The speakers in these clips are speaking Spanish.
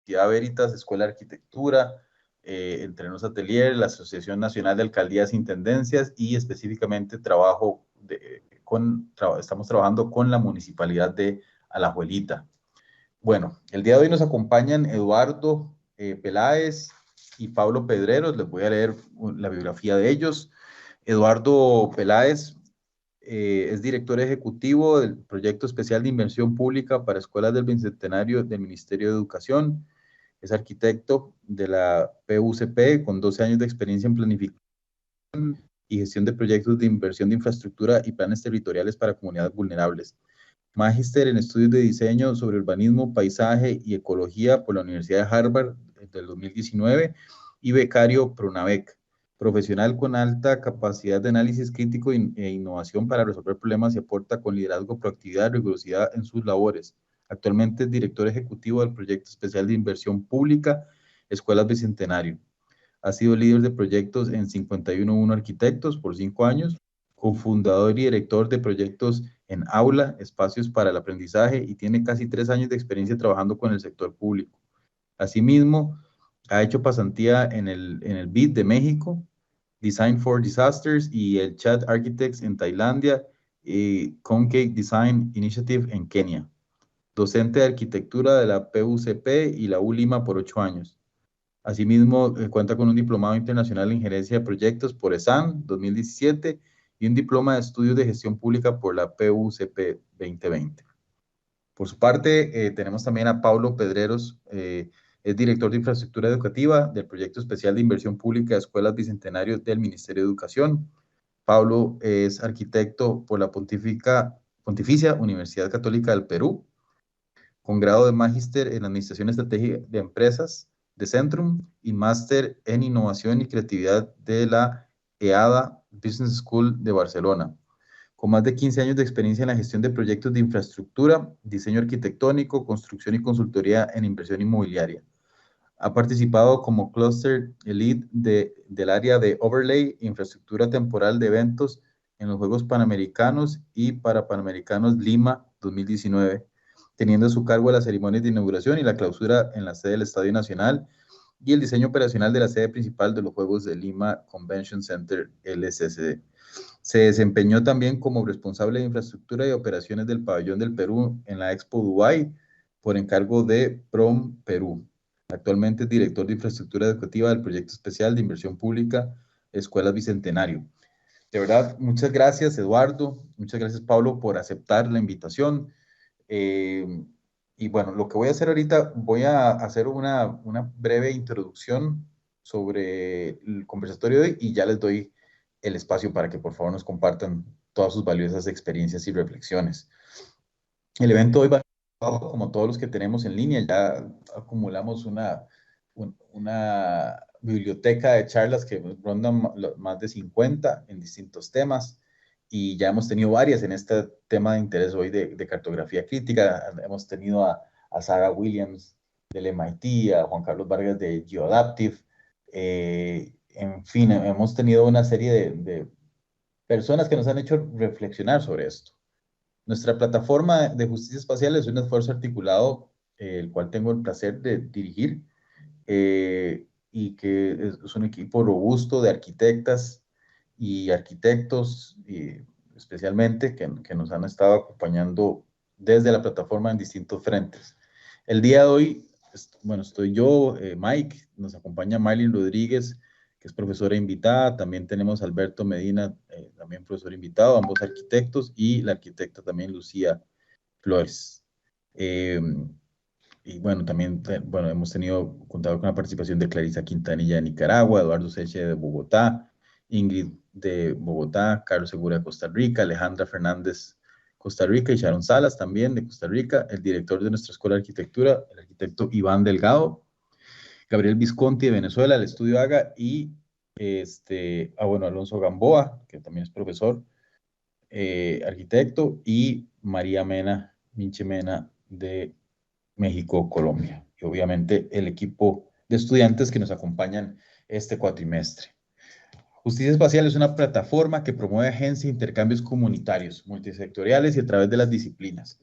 Universidad Veritas, Escuela de Arquitectura, Entrenos Atelier, la Asociación Nacional de Alcaldías e Intendencias y específicamente estamos trabajando con la Municipalidad de Alajuelita. Bueno, el día de hoy nos acompañan Eduardo Peláez y Pablo Pedreros. Les voy a leer la biografía de ellos. Eduardo Peláez es director ejecutivo del Proyecto Especial de Inversión Pública para Escuelas del Bicentenario del Ministerio de Educación. Es arquitecto de la PUCP con 12 años de experiencia en planificación y gestión de proyectos de inversión de infraestructura y planes territoriales para comunidades vulnerables. Magíster en estudios de diseño sobre urbanismo, paisaje y ecología por la Universidad de Harvard del 2019 y becario Pronavec. Profesional con alta capacidad de análisis crítico e innovación para resolver problemas y aporta con liderazgo, proactividad y rigurosidad en sus labores. Actualmente es director ejecutivo del Proyecto Especial de Inversión Pública, Escuelas Bicentenario. Ha sido líder de proyectos en 511 Arquitectos por 5 años, cofundador y director de proyectos en Aula, Espacios para el Aprendizaje, y tiene casi 3 años de experiencia trabajando con el sector público. Asimismo, ha hecho pasantía en el BID de México, Design for Disasters y el Chat Architects en Tailandia y Concave Design Initiative en Kenia. Docente de arquitectura de la PUCP y la ULIMA por 8 años. Asimismo, cuenta con un diplomado internacional en gerencia de proyectos por ESAN 2017 y un diploma de estudios de gestión pública por la PUCP 2020. Por su parte, tenemos también a Pablo Pedreros, es director de infraestructura educativa del Proyecto Especial de Inversión Pública de Escuelas Bicentenario del Ministerio de Educación. Pablo es arquitecto por la Pontificia Universidad Católica del Perú, con grado de magíster en Administración Estratégica de Empresas de Centrum y máster en Innovación y Creatividad de la EADA Business School de Barcelona. Con más de 15 años de experiencia en la gestión de proyectos de infraestructura, diseño arquitectónico, construcción y consultoría en inversión inmobiliaria. Ha participado como Cluster Elite del área de Overlay, infraestructura temporal de eventos en los Juegos Panamericanos y para Panamericanos Lima 2019, teniendo a su cargo las ceremonias de inauguración y la clausura en la sede del Estadio Nacional y el diseño operacional de la sede principal de los Juegos de Lima Convention Center LSCD. Se desempeñó también como responsable de infraestructura y operaciones del Pabellón del Perú en la Expo Dubai por encargo de PROM Perú. Actualmente es director de infraestructura educativa del Proyecto Especial de Inversión Pública Escuelas Bicentenario. De verdad, muchas gracias, Eduardo. Muchas gracias, Pablo, por aceptar la invitación. Y bueno, lo que voy a hacer ahorita, voy a hacer una breve introducción sobre el conversatorio de hoy y ya les doy el espacio para que por favor nos compartan todas sus valiosas experiencias y reflexiones. El evento hoy va a ser como todos los que tenemos en línea, ya acumulamos una biblioteca de charlas que rondan más de 50 en distintos temas y ya hemos tenido varias en este tema de interés hoy de cartografía crítica. Hemos tenido a Sarah Williams del MIT, a Juan Carlos Vargas de Geoadaptive, en fin, hemos tenido una serie de personas que nos han hecho reflexionar sobre esto. Nuestra plataforma de justicia espacial es un esfuerzo articulado, el cual tengo el placer de dirigir, y que es un equipo robusto de arquitectas y arquitectos, especialmente, que nos han estado acompañando desde la plataforma en distintos frentes. El día de hoy, bueno, estoy yo, Mike, nos acompaña Marlene Rodríguez, que es profesora invitada, también tenemos a Alberto Medina, también profesor invitado, ambos arquitectos, y la arquitecta también Lucía Flores. Y bueno, también bueno, hemos contado con la participación de Clarisa Quintanilla de Nicaragua, Eduardo Seche de Bogotá, Ingrid de Bogotá, Carlos Segura de Costa Rica, Alejandra Fernández Costa Rica y Sharon Salas también de Costa Rica, el director de nuestra Escuela de Arquitectura, el arquitecto Iván Delgado, Gabriel Visconti de Venezuela, el Estudio Haga, y bueno, Alonso Gamboa, que también es profesor, arquitecto, y María Mena, Minche Mena de México, Colombia, y obviamente el equipo de estudiantes que nos acompañan este cuatrimestre. Justicia Espacial es una plataforma que promueve agencias e intercambios comunitarios, multisectoriales y a través de las disciplinas.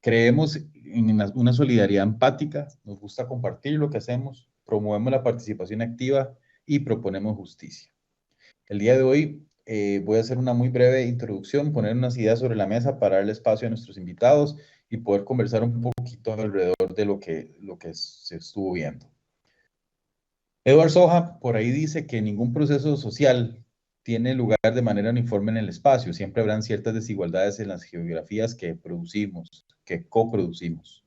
Creemos en una solidaridad empática, nos gusta compartir lo que hacemos, promovemos la participación activa y proponemos justicia. El día de hoy voy a hacer una muy breve introducción, poner unas ideas sobre la mesa para darle espacio a nuestros invitados y poder conversar un poquito alrededor de lo que se estuvo viendo. Edward Soja por ahí dice que ningún proceso social tiene lugar de manera uniforme en el espacio. Siempre habrán ciertas desigualdades en las geografías que producimos, que coproducimos.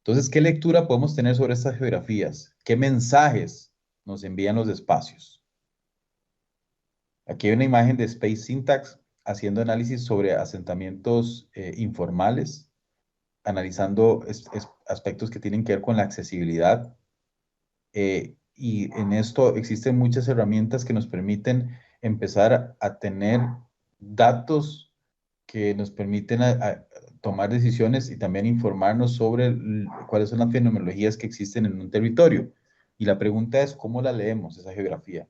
Entonces, ¿qué lectura podemos tener sobre estas geografías? ¿Qué mensajes nos envían los espacios? Aquí hay una imagen de Space Syntax haciendo análisis sobre asentamientos informales, analizando aspectos que tienen que ver con la accesibilidad. Y en esto existen muchas herramientas que nos permiten empezar a tener datos que nos permiten tomar decisiones y también informarnos sobre cuáles son las fenomenologías que existen en un territorio. Y la pregunta es, ¿cómo la leemos, esa geografía?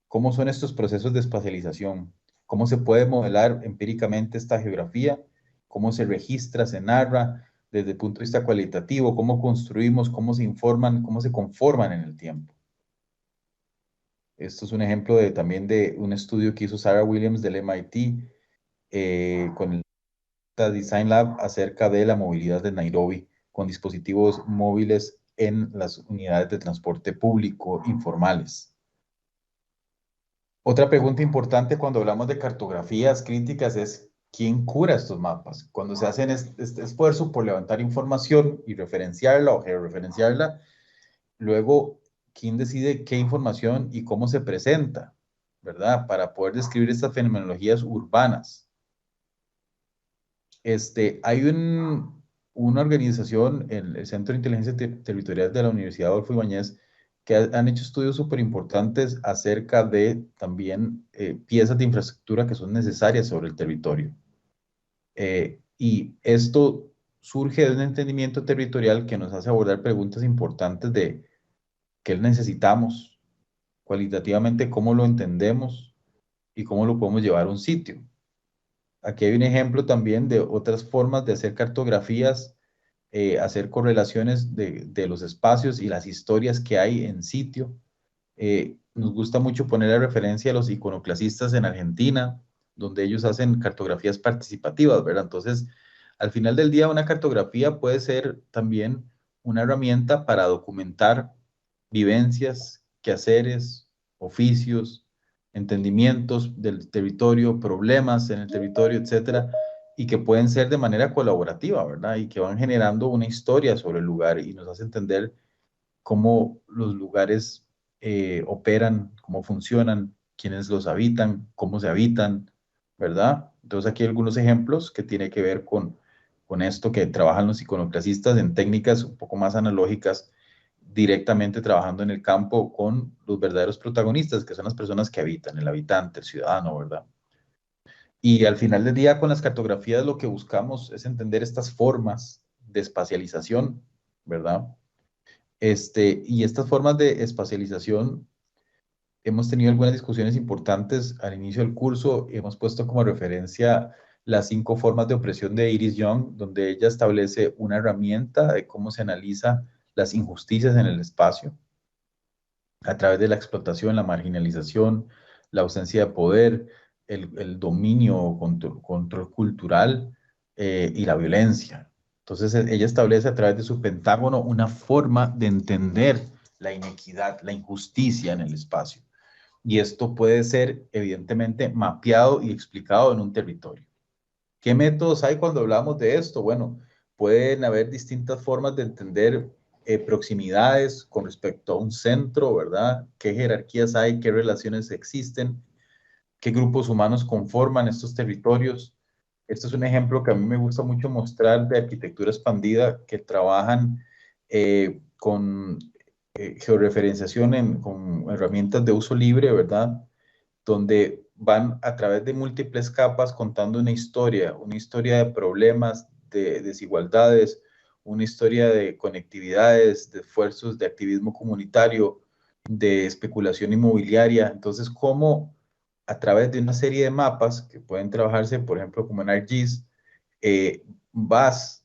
¿Cómo son estos procesos de espacialización? ¿Cómo se puede modelar empíricamente esta geografía? ¿Cómo se registra, se narra desde el punto de vista cualitativo? ¿Cómo construimos? ¿Cómo se informan? ¿Cómo se conforman en el tiempo? Esto es un ejemplo también de un estudio que hizo Sarah Williams del MIT con el Design Lab acerca de la movilidad de Nairobi con dispositivos móviles en las unidades de transporte público informales. Otra pregunta importante cuando hablamos de cartografías críticas es ¿quién cura estos mapas? Cuando se hacen este esfuerzo por levantar información y referenciarla o georreferenciarla, luego, ¿quién decide qué información y cómo se presenta? ¿Verdad? Para poder describir estas fenomenologías urbanas. Hay una organización, el Centro de Inteligencia Territorial de la Universidad Adolfo Ibáñez, que han hecho estudios súper importantes acerca de también piezas de infraestructura que son necesarias sobre el territorio. Y esto surge de un entendimiento territorial que nos hace abordar preguntas importantes de qué necesitamos, cualitativamente cómo lo entendemos y cómo lo podemos llevar a un sitio. Aquí hay un ejemplo también de otras formas de hacer cartografías, hacer correlaciones de los espacios y las historias que hay en sitio. Nos gusta mucho poner la referencia a los iconoclasistas en Argentina, donde ellos hacen cartografías participativas, ¿verdad? Entonces, al final del día, una cartografía puede ser también una herramienta para documentar vivencias, quehaceres, oficios, entendimientos del territorio, problemas en el territorio, etcétera, y que pueden ser de manera colaborativa, ¿verdad? Y que van generando una historia sobre el lugar y nos hace entender cómo los lugares operan, cómo funcionan, quiénes los habitan, cómo se habitan, ¿verdad? Entonces aquí hay algunos ejemplos que tiene que ver con esto que trabajan los iconoclasistas en técnicas un poco más analógicas, directamente trabajando en el campo con los verdaderos protagonistas, que son las personas que habitan, el habitante, el ciudadano, ¿verdad? Y al final del día con las cartografías lo que buscamos es entender estas formas de espacialización, ¿verdad? Y estas formas de espacialización, hemos tenido algunas discusiones importantes al inicio del curso. Hemos puesto como referencia las 5 formas de opresión de Iris Young, donde ella establece una herramienta de cómo se analiza las injusticias en el espacio a través de la explotación, la marginalización, la ausencia de poder, el dominio o control cultural y la violencia. Entonces, ella establece a través de su pentágono una forma de entender la inequidad, la injusticia en el espacio. Y esto puede ser, evidentemente, mapeado y explicado en un territorio. ¿Qué métodos hay cuando hablamos de esto? Bueno, pueden haber distintas formas de entender proximidades con respecto a un centro, ¿verdad? ¿Qué jerarquías hay? ¿Qué relaciones existen? ¿Qué grupos humanos conforman estos territorios? Este es un ejemplo que a mí me gusta mucho mostrar de arquitectura expandida que trabajan con georreferenciación con herramientas de uso libre, ¿verdad? Donde van a través de múltiples capas contando una historia de problemas, de desigualdades, una historia de conectividades, de esfuerzos de activismo comunitario, de especulación inmobiliaria. Entonces, cómo a través de una serie de mapas que pueden trabajarse, por ejemplo, como en ArcGIS, vas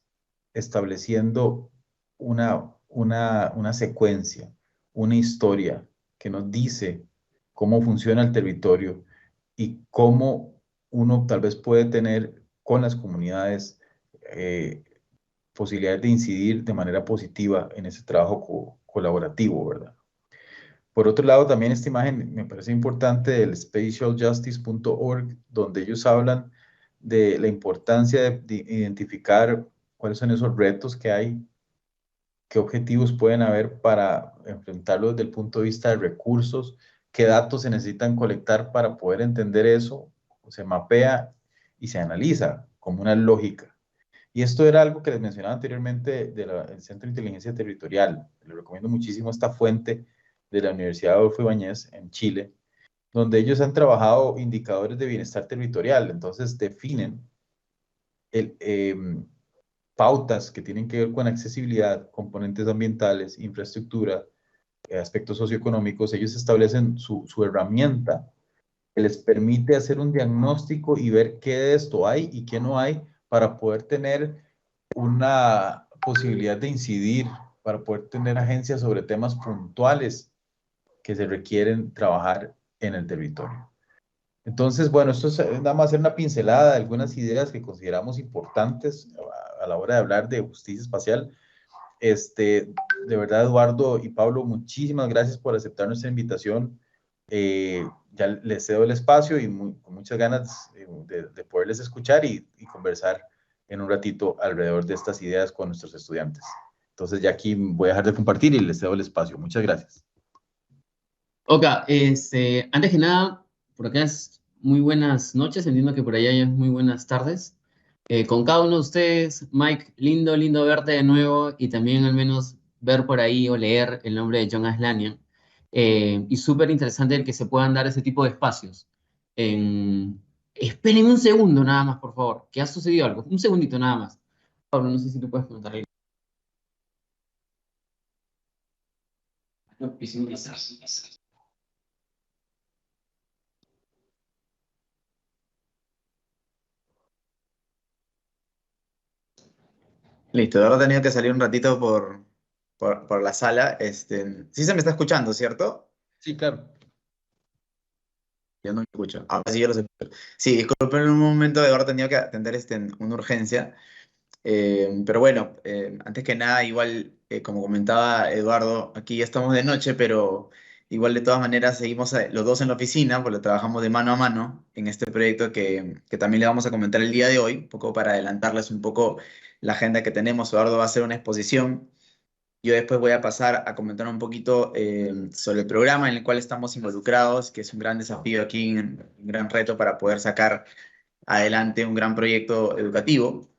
estableciendo una secuencia, una historia que nos dice cómo funciona el territorio y cómo uno tal vez puede tener con las comunidades posibilidades de incidir de manera positiva en ese trabajo colaborativo, ¿verdad? Por otro lado, también esta imagen me parece importante del spatialjustice.org, donde ellos hablan de la importancia de identificar cuáles son esos retos que hay, qué objetivos pueden haber para enfrentarlo desde el punto de vista de recursos, qué datos se necesitan colectar para poder entender eso, se mapea y se analiza como una lógica. Y esto era algo que les mencionaba anteriormente del Centro de Inteligencia Territorial. Les recomiendo muchísimo esta fuente de la Universidad Adolfo Ibáñez en Chile, donde ellos han trabajado indicadores de bienestar territorial. Entonces definen el, pautas que tienen que ver con accesibilidad, componentes ambientales, infraestructura, aspectos socioeconómicos. Ellos establecen su herramienta que les permite hacer un diagnóstico y ver qué de esto hay y qué no hay para poder tener una posibilidad de incidir, para poder tener agencias sobre temas puntuales que se requieren trabajar en el territorio. Entonces, bueno, esto es nada más hacer una pincelada de algunas ideas que consideramos importantes a la hora de hablar de justicia espacial. De verdad, Eduardo y Pablo, muchísimas gracias por aceptar nuestra invitación. Ya les cedo el espacio y con muchas ganas de poderles escuchar y conversar en un ratito alrededor de estas ideas con nuestros estudiantes. Entonces, ya aquí voy a dejar de compartir y les cedo el espacio. Muchas gracias. Ok, antes que nada, por acá es muy buenas noches, entiendo que por allá ya es muy buenas tardes. Con cada uno de ustedes, Mike, lindo, lindo verte de nuevo y también al menos ver por ahí o leer el nombre de John Aslanian. Y súper interesante el que se puedan dar ese tipo de espacios. Esperen un segundo nada más, por favor, que ha sucedido algo. Un segundito nada más. Pablo, no sé si tú puedes comentar ahí. No, y sin pasar. Listo, de verdad he tenido que salir un ratito por la sala. Sí se me está escuchando, ¿cierto? Sí, claro. Yo no me escucho. Ahora sí yo los escucho. Sí, disculpen un momento de haber tenido que atender una urgencia. Pero bueno, antes que nada, igual, como comentaba Eduardo, aquí ya estamos de noche, pero igual de todas maneras seguimos los dos en la oficina, porque trabajamos de mano a mano en este proyecto que también le vamos a comentar el día de hoy, un poco para adelantarles un poco la agenda que tenemos. Eduardo va a hacer una exposición. Yo después voy a pasar a comentar un poquito sobre el programa en el cual estamos involucrados, que es un gran desafío aquí, un gran reto para poder sacar adelante un gran proyecto educativo.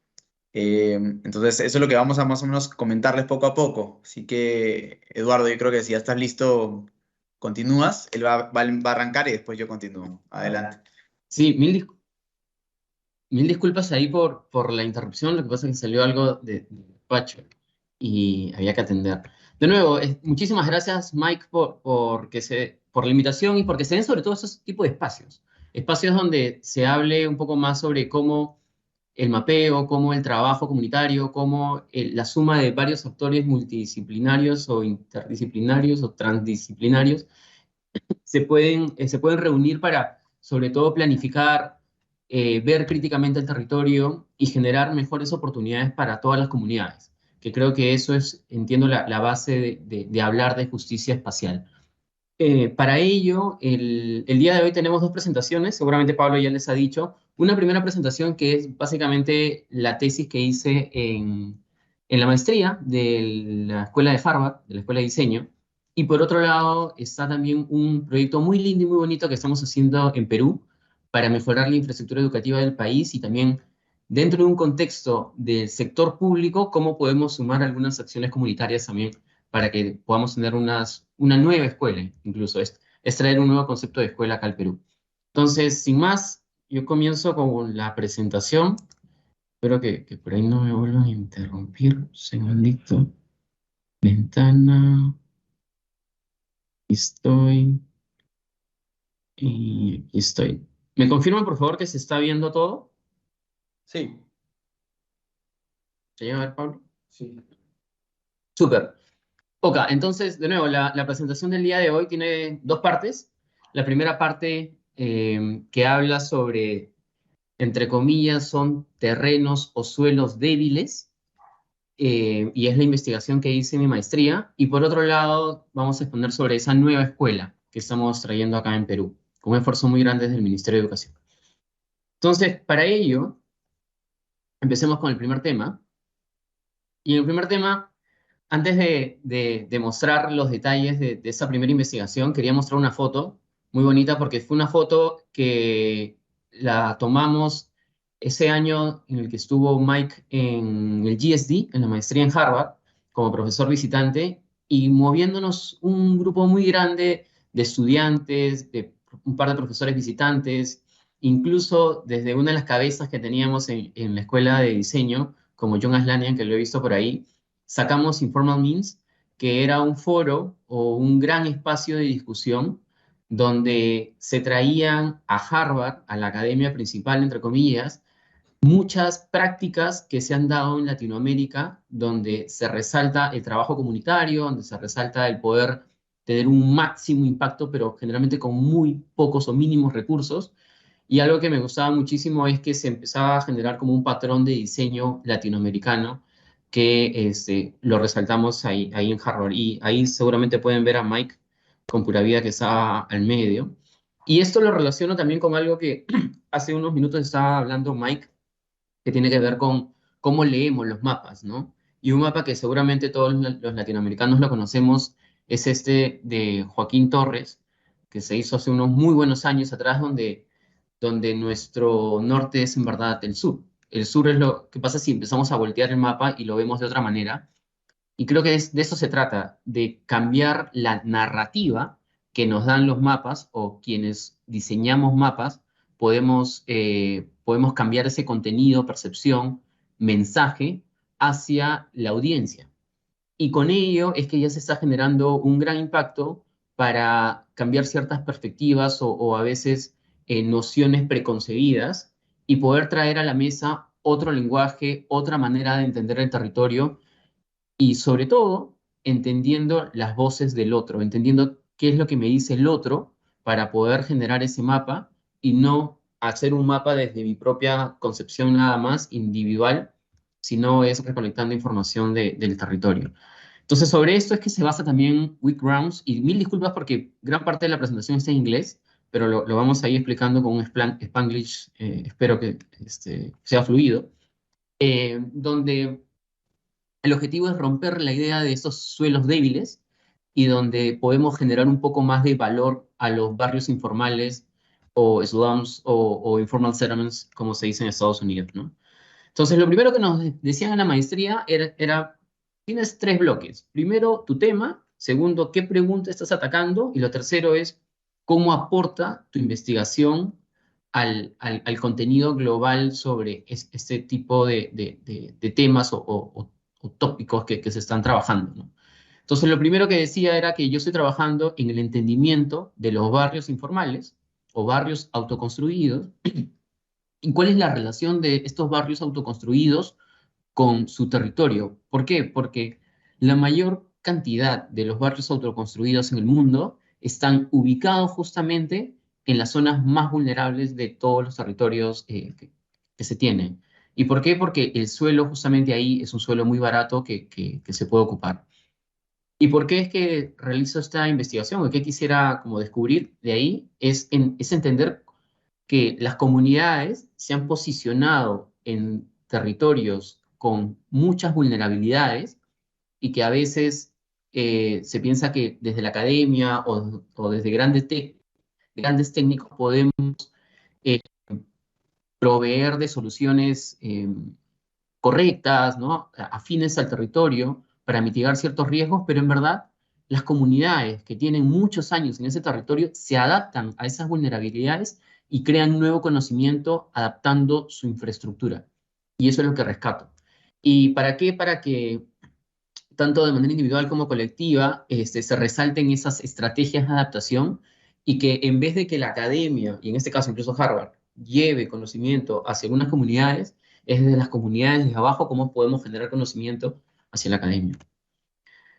Entonces, eso es lo que vamos a más o menos comentarles poco a poco. Así que, Eduardo, yo creo que si ya estás listo, continúas. Él va a arrancar y después yo continúo. Adelante. Sí, mil disculpas ahí por la interrupción, lo que pasa es que salió algo de despacho y había que atender. De nuevo, muchísimas gracias, Mike, por la invitación y porque se den sobre todo esos tipos de espacios. Espacios donde se hable un poco más sobre cómo el mapeo, cómo el trabajo comunitario, cómo la suma de varios actores multidisciplinarios o interdisciplinarios o transdisciplinarios se pueden reunir para, sobre todo, planificar, ver críticamente el territorio y generar mejores oportunidades para todas las comunidades, que creo que eso es, entiendo, la base de hablar de justicia espacial. Para ello, el día de hoy tenemos dos presentaciones, seguramente Pablo ya les ha dicho. Una primera presentación que es básicamente la tesis que hice en la maestría de la Escuela de Harvard, de la Escuela de Diseño. Y por otro lado está también un proyecto muy lindo y muy bonito que estamos haciendo en Perú para mejorar la infraestructura educativa del país y también dentro de un contexto del sector público, cómo podemos sumar algunas acciones comunitarias también para que podamos tener una nueva escuela, incluso es traer un nuevo concepto de escuela acá al Perú. Entonces, sin más, yo comienzo con la presentación. Espero que por ahí no me vuelvan a interrumpir. Un segundito. Ventana. Aquí estoy. Y aquí estoy. ¿Me confirman, por favor, que se está viendo todo? Sí. ¿Se llega a ver, Pablo? Sí. Súper. Ok, entonces, de nuevo, la presentación del día de hoy tiene dos partes. La primera parte que habla sobre, entre comillas, son terrenos o suelos débiles, y es la investigación que hice en mi maestría. Y por otro lado, vamos a exponer sobre esa nueva escuela que estamos trayendo acá en Perú, con un esfuerzo muy grande desde el Ministerio de Educación. Entonces, para ello, empecemos con el primer tema. Y en el primer tema, antes de mostrar los detalles de esa primera investigación, quería mostrar una foto muy bonita porque fue una foto que la tomamos ese año en el que estuvo Mike en el GSD, en la maestría en Harvard, como profesor visitante, y moviéndonos un grupo muy grande de estudiantes, de un par de profesores visitantes, incluso desde una de las cabezas que teníamos en la escuela de diseño, como John Aslanian, que lo he visto por ahí, sacamos Informal Means, que era un foro o un gran espacio de discusión donde se traían a Harvard, a la academia principal, entre comillas, muchas prácticas que se han dado en Latinoamérica, donde se resalta el trabajo comunitario, donde se resalta el poder tener un máximo impacto, pero generalmente con muy pocos o mínimos recursos. Y algo que me gustaba muchísimo es que se empezaba a generar como un patrón de diseño latinoamericano que lo resaltamos ahí en Harvard. Y ahí seguramente pueden ver a Mike con Pura Vida que está al medio. Y esto lo relaciono también con algo que hace unos minutos estaba hablando Mike, que tiene que ver con cómo leemos los mapas, ¿no? Y un mapa que seguramente todos los latinoamericanos lo conocemos es este de Joaquín Torres, que se hizo hace unos muy buenos años atrás, donde nuestro norte es en verdad el sur. El sur es lo que pasa si empezamos a voltear el mapa y lo vemos de otra manera. Y creo que de eso se trata, de cambiar la narrativa que nos dan los mapas o quienes diseñamos mapas, podemos cambiar ese contenido, percepción, mensaje hacia la audiencia. Y con ello es que ya se está generando un gran impacto para cambiar ciertas perspectivas o a veces nociones preconcebidas y poder traer a la mesa otro lenguaje, otra manera de entender el territorio y sobre todo entendiendo las voces del otro, entendiendo qué es lo que me dice el otro para poder generar ese mapa y no hacer un mapa desde mi propia concepción nada más individual, sino es recolectando información del territorio. Entonces, sobre esto es que se basa también WeGrounds, y mil disculpas porque gran parte de la presentación está en inglés, pero lo vamos a ir explicando con un Spanglish, espero que sea fluido, donde el objetivo es romper la idea de esos suelos débiles y donde podemos generar un poco más de valor a los barrios informales o slums o informal settlements, como se dice en Estados Unidos, ¿no? Entonces, lo primero que nos decían en la maestría era, tienes tres bloques. Primero, tu tema. Segundo, qué pregunta estás atacando. Y lo tercero es cómo aporta tu investigación al contenido global sobre este tipo de temas o tópicos que se están trabajando, ¿no? Entonces, lo primero que decía era que yo estoy trabajando en el entendimiento de los barrios informales o barrios autoconstruidos. ¿Y cuál es la relación de estos barrios autoconstruidos con su territorio? ¿Por qué? Porque la mayor cantidad de los barrios autoconstruidos en el mundo están ubicados justamente en las zonas más vulnerables de todos los territorios que se tienen. ¿Y por qué? Porque el suelo justamente ahí es un suelo muy barato que se puede ocupar. ¿Y por qué es que realizo esta investigación? ¿O qué quisiera como descubrir de ahí? Es entender que las comunidades se han posicionado en territorios con muchas vulnerabilidades y que a veces se piensa que desde la academia o desde grandes técnicos podemos eh, proveer de soluciones correctas, ¿no? Afines al territorio para mitigar ciertos riesgos, pero en verdad las comunidades que tienen muchos años en ese territorio se adaptan a esas vulnerabilidades y crean nuevo conocimiento adaptando su infraestructura. Y eso es lo que rescato. ¿Y para qué? Para que tanto de manera individual como colectiva se resalten esas estrategias de adaptación y que en vez de que la academia, y en este caso incluso Harvard, lleve conocimiento hacia algunas comunidades, es desde las comunidades de abajo cómo podemos generar conocimiento hacia la academia.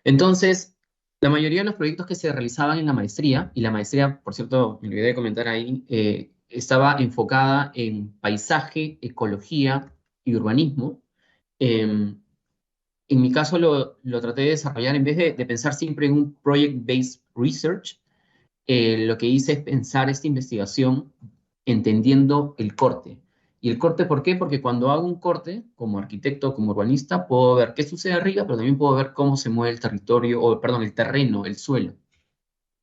Entonces, la mayoría de los proyectos que se realizaban en la maestría, y la maestría, por cierto, me olvidé de comentar ahí, estaba enfocada en paisaje, ecología y urbanismo. En mi caso lo traté de desarrollar en vez de pensar siempre en un project-based research. Lo que hice es pensar esta investigación entendiendo el corte. ¿Y el corte por qué? Porque cuando hago un corte, como arquitecto, como urbanista, puedo ver qué sucede arriba, pero también puedo ver cómo se mueve el territorio, o perdón, el terreno, el suelo.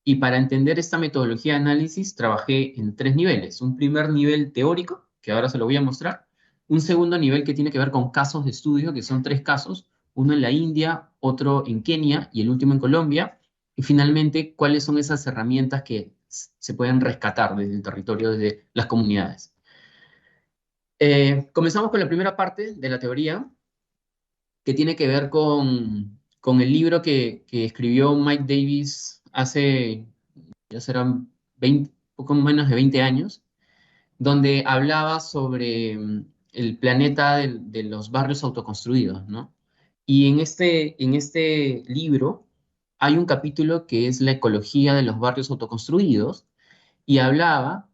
Y para entender esta metodología de análisis, trabajé en 3 niveles. Un primer nivel teórico, que ahora se lo voy a mostrar. Un segundo nivel que tiene que ver con casos de estudio, que son 3 casos. Uno en la India, otro en Kenia y el último en Colombia. Y finalmente, cuáles son esas herramientas que se pueden rescatar desde el territorio, desde las comunidades. Comenzamos con la primera parte de la teoría, que tiene que ver con el libro que escribió Mike Davis hace, ya serán 20, poco menos de 20 años, donde hablaba sobre el planeta de los barrios autoconstruidos, ¿no? Y en este libro hay un capítulo que es la ecología de los barrios autoconstruidos, y hablaba,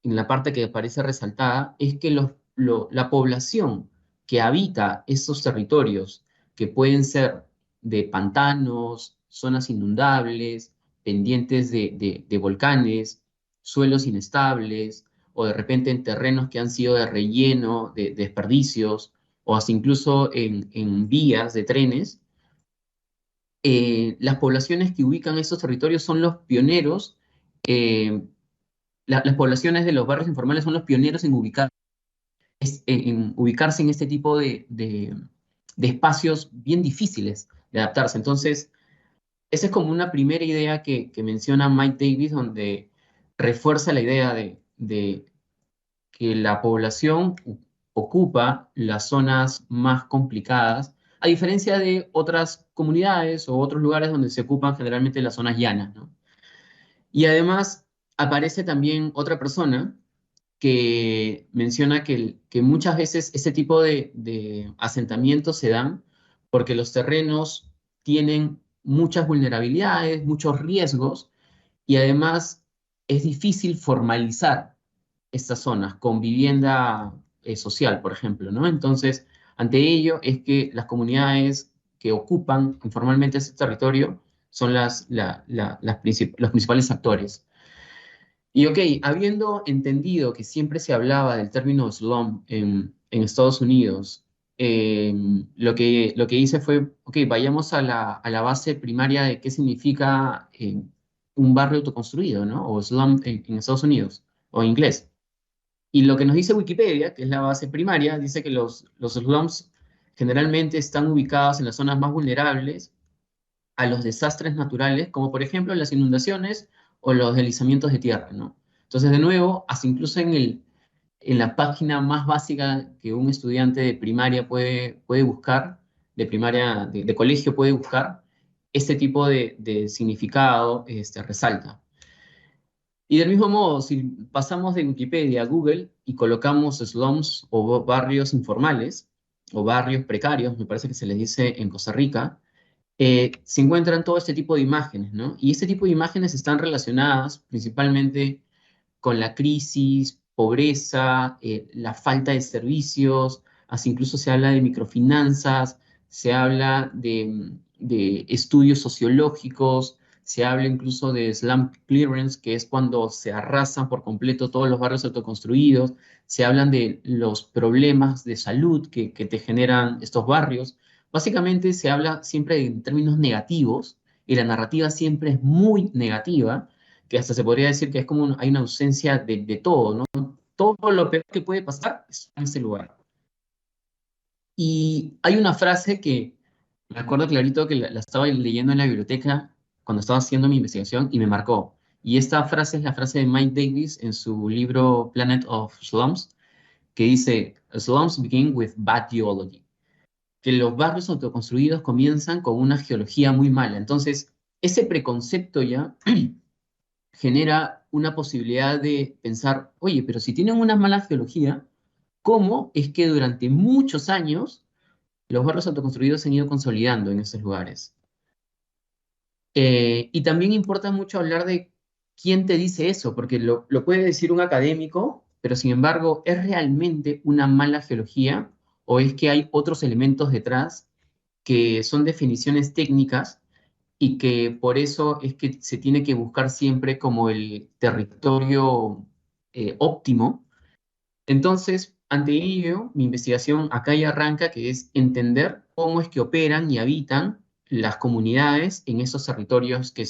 en la parte que aparece resaltada, es que la población que habita esos territorios, que pueden ser de pantanos, zonas inundables, pendientes de volcanes, suelos inestables, o de repente en terrenos que han sido de relleno, de desperdicios, o hasta incluso en vías de trenes, las poblaciones que ubican esos territorios son los pioneros. Las poblaciones de los barrios informales son los pioneros en ubicarse en este tipo de espacios bien difíciles de adaptarse. Entonces, esa es como una primera idea que menciona Mike Davis, donde refuerza la idea de que la población ocupa las zonas más complicadas, a diferencia de otras comunidades o otros lugares donde se ocupan generalmente las zonas llanas, ¿no? Y además aparece también otra persona que menciona que muchas veces este tipo de asentamientos se dan porque los terrenos tienen muchas vulnerabilidades, muchos riesgos, y además es difícil formalizar estas zonas con vivienda social, por ejemplo, ¿no? Entonces, ante ello es que las comunidades que ocupan informalmente ese territorio son los principales actores. Y ok, habiendo entendido que siempre se hablaba del término slum en Estados Unidos, lo que hice fue, ok, vayamos a la base primaria de qué significa un barrio autoconstruido, ¿no? O slum en Estados Unidos, o en inglés. Y lo que nos dice Wikipedia, que es la base primaria, dice que los slums generalmente están ubicados en las zonas más vulnerables a los desastres naturales, como por ejemplo las inundaciones o los deslizamientos de tierra, ¿no? Entonces, de nuevo, hasta incluso en la página más básica que un estudiante de primaria puede buscar, de primaria, de colegio puede buscar, este tipo de significado resalta. Y del mismo modo, si pasamos de Wikipedia a Google y colocamos slums o barrios informales, o barrios precarios, me parece que se les dice en Costa Rica, se encuentran todo este tipo de imágenes, ¿no? Y este tipo de imágenes están relacionadas principalmente con la crisis, pobreza, la falta de servicios, así incluso se habla de microfinanzas, se habla de estudios sociológicos, se habla incluso de slum clearance, que es cuando se arrasan por completo todos los barrios autoconstruidos, se hablan de los problemas de salud que te generan estos barrios. Básicamente se habla siempre en términos negativos y la narrativa siempre es muy negativa, que hasta se podría decir que es como hay una ausencia de todo, ¿no? Todo lo peor que puede pasar está en ese lugar. Y hay una frase que me acuerdo clarito que la estaba leyendo en la biblioteca cuando estaba haciendo mi investigación y me marcó. Y esta frase es la frase de Mike Davis en su libro Planet of Slums, que dice, "Slums begin with bad geology", que los barrios autoconstruidos comienzan con una geología muy mala. Entonces, ese preconcepto ya genera una posibilidad de pensar, oye, pero si tienen una mala geología, ¿cómo es que durante muchos años los barrios autoconstruidos se han ido consolidando en esos lugares. Y también importa mucho hablar de quién te dice eso, porque lo puede decir un académico, pero sin embargo, ¿es realmente una mala geología o es que hay otros elementos detrás que son definiciones técnicas y que por eso es que se tiene que buscar siempre como el territorio óptimo? Entonces, ante ello, mi investigación acá ya arranca, que es entender cómo es que operan y habitan las comunidades en esos territorios que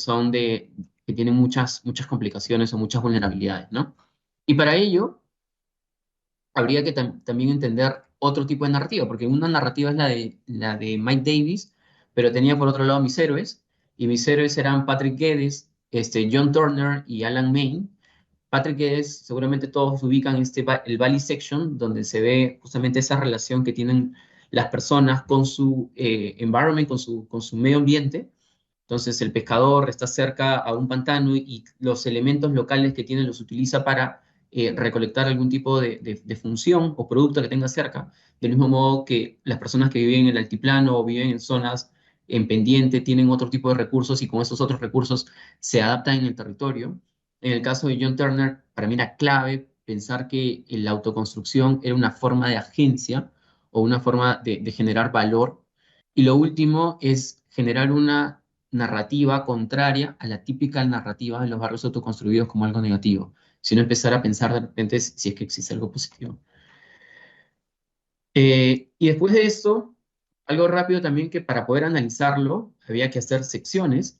tienen muchas complicaciones o muchas vulnerabilidades, ¿no? Y para ello, habría que también entender otro tipo de narrativa, porque una narrativa es la de Mike Davis, pero tenía por otro lado mis héroes, y mis héroes eran Patrick Geddes, John Turner y Alan Main. Patrick Geddes, seguramente todos ubican el Valley Section, donde se ve justamente esa relación que tienen las personas con su environment, con su medio ambiente. Entonces el pescador está cerca a un pantano y los elementos locales que tiene los utiliza para recolectar algún tipo de función o producto que tenga cerca, del mismo modo que las personas que viven en el altiplano o viven en zonas en pendiente tienen otro tipo de recursos y con esos otros recursos se adaptan en el territorio. En el caso de John Turner, para mí era clave pensar que la autoconstrucción era una forma de agencia o una forma de generar valor. Y lo último es generar una narrativa contraria a la típica narrativa de los barrios autoconstruidos como algo negativo, sino empezar a pensar de repente si es que existe algo positivo. Y después de esto, algo rápido también que para poder analizarlo había que hacer secciones,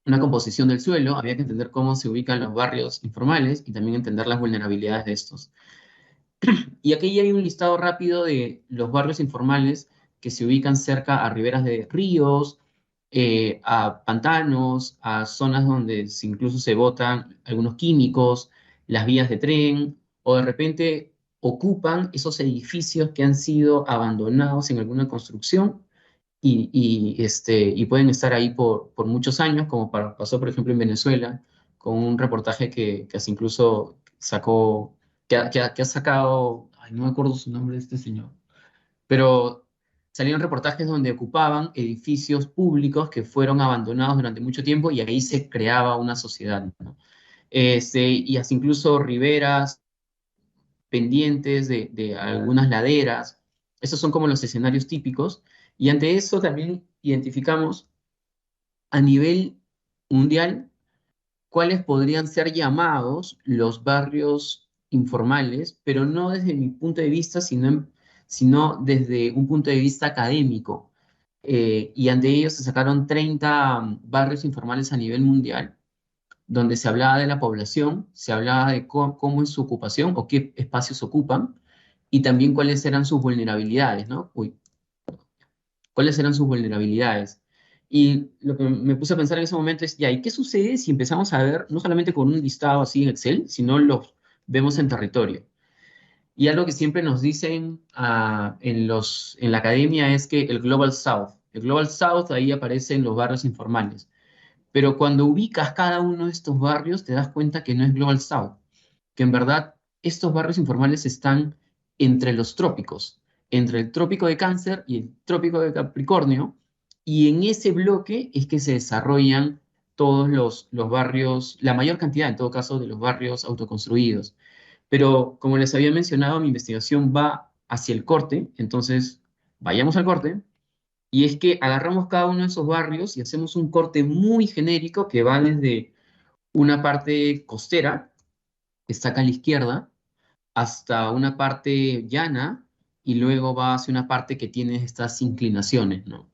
una composición del suelo, había que entender cómo se ubican los barrios informales y también entender las vulnerabilidades de estos. Y aquí ya hay un listado rápido de los barrios informales que se ubican cerca a riberas de ríos, a pantanos, a zonas donde incluso se botan algunos químicos, las vías de tren, o de repente ocupan esos edificios que han sido abandonados en alguna construcción y pueden estar ahí por muchos años, como pasó, por ejemplo, en Venezuela, con un reportaje que hace incluso sacó, que ha sacado, ay, no me acuerdo su nombre de este señor, pero salieron reportajes donde ocupaban edificios públicos que fueron abandonados durante mucho tiempo y ahí se creaba una sociedad, ¿no? Y hasta incluso riberas pendientes de algunas laderas. Esos son como los escenarios típicos. Y ante eso también identificamos a nivel mundial cuáles podrían ser llamados los barrios informales, pero no desde mi punto de vista, sino desde un punto de vista académico. Y ante ellos se sacaron 30 barrios informales a nivel mundial, donde se hablaba de la población, se hablaba de cómo es su ocupación o qué espacios ocupan, y también cuáles eran sus vulnerabilidades, ¿no? ¿Cuáles eran sus vulnerabilidades? Y lo que me puse a pensar en ese momento es, ya, ¿y qué sucede si empezamos a ver, no solamente con un listado así en Excel, sino los vemos en territorio? Y algo que siempre nos dicen en la academia es que el Global South, ahí aparecen los barrios informales. Pero cuando ubicas cada uno de estos barrios, te das cuenta que no es Global South, que en verdad estos barrios informales están entre los trópicos, entre el trópico de Cáncer y el trópico de Capricornio, y en ese bloque es que se desarrollan todos los barrios, la mayor cantidad en todo caso de los barrios autoconstruidos. Pero como les había mencionado, mi investigación va hacia el corte, entonces vayamos al corte. Y es que agarramos cada uno de esos barrios y hacemos un corte muy genérico que va desde una parte costera, que está acá a la izquierda, hasta una parte llana y luego va hacia una parte que tiene estas inclinaciones, ¿no?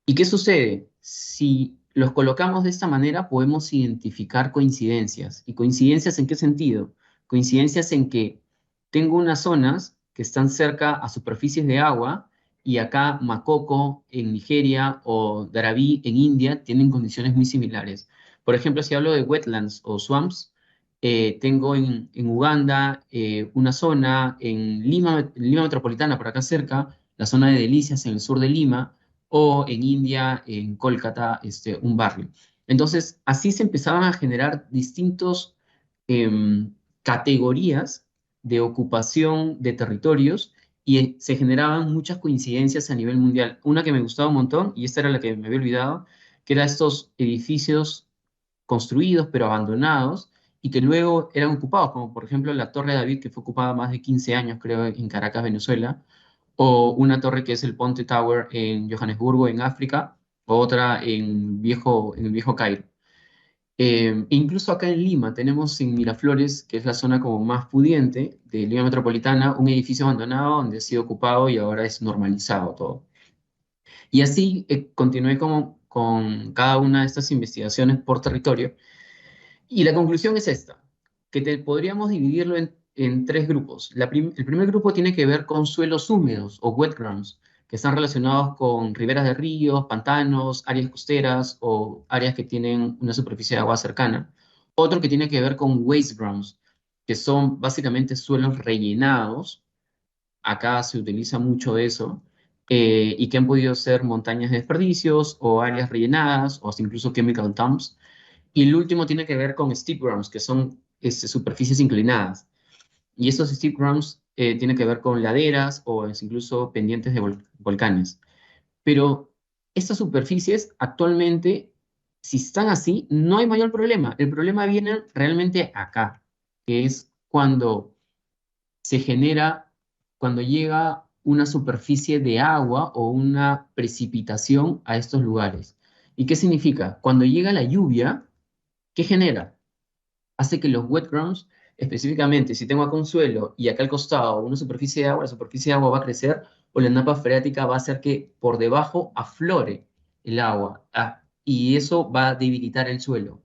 ¿Y qué sucede? Si los colocamos de esta manera, podemos identificar coincidencias. ¿Y coincidencias en qué sentido? Coincidencias en que tengo unas zonas que están cerca a superficies de agua y acá Makoko en Nigeria o Dharavi en India tienen condiciones muy similares. Por ejemplo, si hablo de wetlands o swamps, tengo en Uganda una zona en Lima Metropolitana, por acá cerca, la zona de Delicias en el sur de Lima, o en India, en Kolkata, un barrio. Entonces, así se empezaban a generar distintos categorías de ocupación de territorios y se generaban muchas coincidencias a nivel mundial. Una que me gustaba un montón, y esta era la que me había olvidado, que era estos edificios construidos pero abandonados y que luego eran ocupados, como por ejemplo la Torre David, que fue ocupada más de 15 años, creo, en Caracas, Venezuela, o una torre que es el Ponte Tower en Johannesburgo, en África, o otra en el viejo Cairo. Incluso acá en Lima tenemos en Miraflores, que es la zona como más pudiente de Lima Metropolitana, un edificio abandonado donde ha sido ocupado y ahora es normalizado todo. Y así continué con cada una de estas investigaciones por territorio. Y la conclusión es esta, que podríamos dividirlo en tres grupos. El primer grupo tiene que ver con suelos húmedos o wetgrounds, que están relacionados con riberas de ríos, pantanos, áreas costeras o áreas que tienen una superficie de agua cercana. Otro que tiene que ver con waste grounds, que son básicamente suelos rellenados. Acá se utiliza mucho eso, y que han podido ser montañas de desperdicios o áreas rellenadas o hasta incluso chemical dumps. Y el último tiene que ver con steep grounds, que son superficies inclinadas. Y esos steep grounds tienen que ver con laderas o incluso pendientes de volcanes. Pero estas superficies actualmente, si están así, no hay mayor problema. El problema viene realmente acá, que es cuando se genera, cuando llega una superficie de agua o una precipitación a estos lugares. ¿Y qué significa? Cuando llega la lluvia, ¿qué genera? Hace que los wet grounds, específicamente si tengo acá un suelo y acá al costado una superficie de agua, la superficie de agua va a crecer o la napa freática va a hacer que por debajo aflore el agua, y eso va a debilitar el suelo.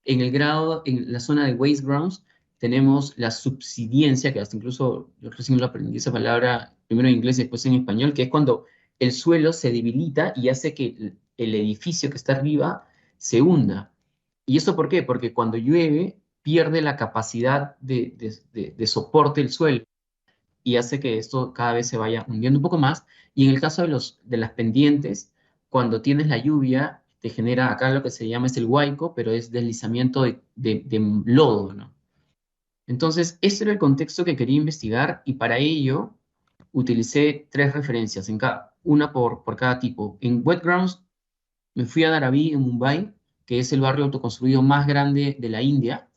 En la zona de waste grounds tenemos la subsidiencia, que hasta incluso yo recién lo aprendí esa palabra, primero en inglés y después en español, que es cuando el suelo se debilita y hace que el edificio que está arriba se hunda. ¿Y eso por qué? Porque cuando llueve pierde la capacidad de soporte del suelo y hace que esto cada vez se vaya hundiendo un poco más. Y en el caso de las pendientes, cuando tienes la lluvia, te genera acá lo que se llama es el huaico, pero es deslizamiento de lodo, ¿no? Entonces, ese era el contexto que quería investigar y para ello utilicé tres referencias, una por cada tipo. En wet grounds me fui a Dharavi, en Mumbai, que es el barrio autoconstruido más grande de la India.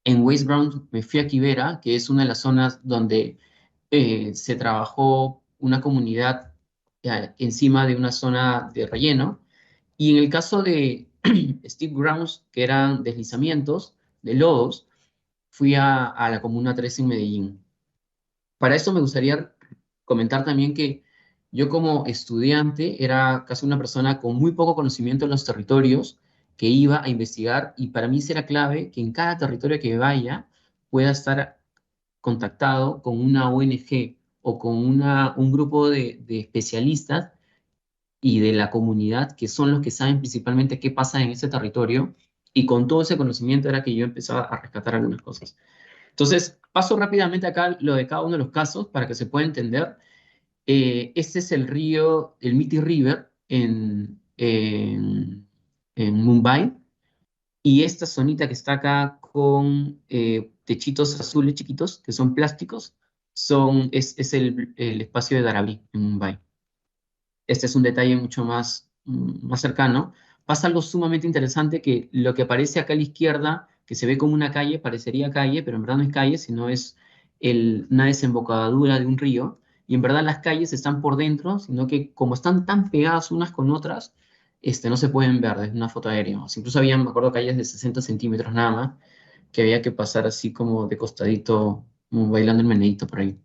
En waste grounds me fui a Kibera, que es una de las zonas donde se trabajó una comunidad encima de una zona de relleno. Y en el caso de steep grounds, que eran deslizamientos de lodos, fui a la Comuna 3 en Medellín. Para eso me gustaría comentar también que yo como estudiante era casi una persona con muy poco conocimiento en los territorios que iba a investigar y para mí será clave que en cada territorio que vaya pueda estar contactado con una ONG o con un grupo de especialistas y de la comunidad que son los que saben principalmente qué pasa en ese territorio y con todo ese conocimiento era que yo empezaba a rescatar algunas cosas. Entonces, paso rápidamente acá lo de cada uno de los casos para que se pueda entender. Este es el río, el Miti River en Mumbai. Y esta zonita que está acá con techitos azules chiquitos, que son plásticos, es el espacio de Dharavi en Mumbai. Este es un detalle mucho más cercano. Pasa algo sumamente interesante que lo que aparece acá a la izquierda, que se ve como una calle, parecería calle, pero en verdad no es calle, sino es una desembocadura de un río. Y en verdad las calles están por dentro, sino que como están tan pegadas unas con otras, no se pueden ver desde una foto aérea. O sea, incluso había, me acuerdo, calles de 60 centímetros nada más, que había que pasar así como de costadito, como bailando el meneíto por ahí.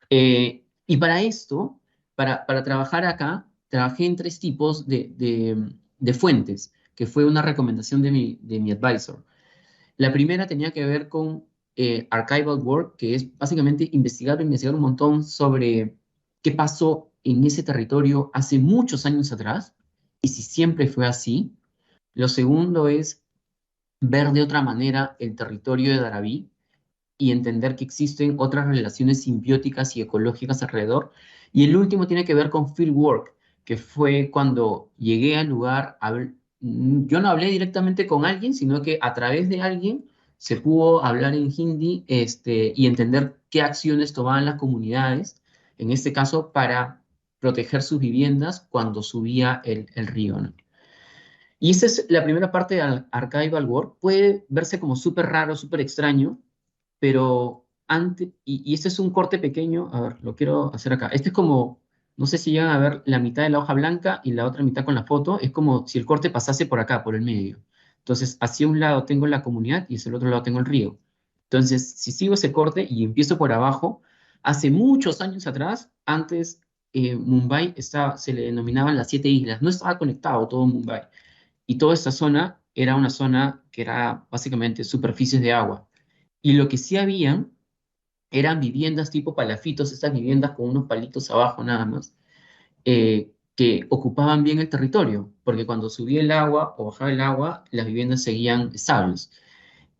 Y para esto, para trabajar acá, trabajé en tres tipos de fuentes, que fue una recomendación de mi advisor. La primera tenía que ver con archival work, que es básicamente investigar un montón sobre qué pasó en ese territorio hace muchos años atrás y si siempre fue así. Lo segundo es ver de otra manera el territorio de Dharavi y entender que existen otras relaciones simbióticas y ecológicas alrededor. Y el último tiene que ver con field work, que fue cuando llegué al lugar, yo no hablé directamente con alguien, sino que a través de alguien se pudo hablar en hindi y entender qué acciones tomaban las comunidades, en este caso para proteger sus viviendas cuando subía el río, ¿no? Y esa es la primera parte de Archival Work. Puede verse como súper raro, súper extraño, pero antes, y este es un corte pequeño, a ver, lo quiero hacer acá. Este es como, no sé si llegan a ver la mitad de la hoja blanca y la otra mitad con la foto, es como si el corte pasase por acá, por el medio. Entonces, hacia un lado tengo la comunidad y hacia el otro lado tengo el río. Entonces, si sigo ese corte y empiezo por abajo, hace muchos años atrás, antes Mumbai se le denominaban las 7 islas, no estaba conectado todo Mumbai. Y toda esta zona era una zona que era básicamente superficies de agua. Y lo que sí habían eran viviendas tipo palafitos, estas viviendas con unos palitos abajo nada más, que ocupaban bien el territorio, porque cuando subía el agua o bajaba el agua, las viviendas seguían estables.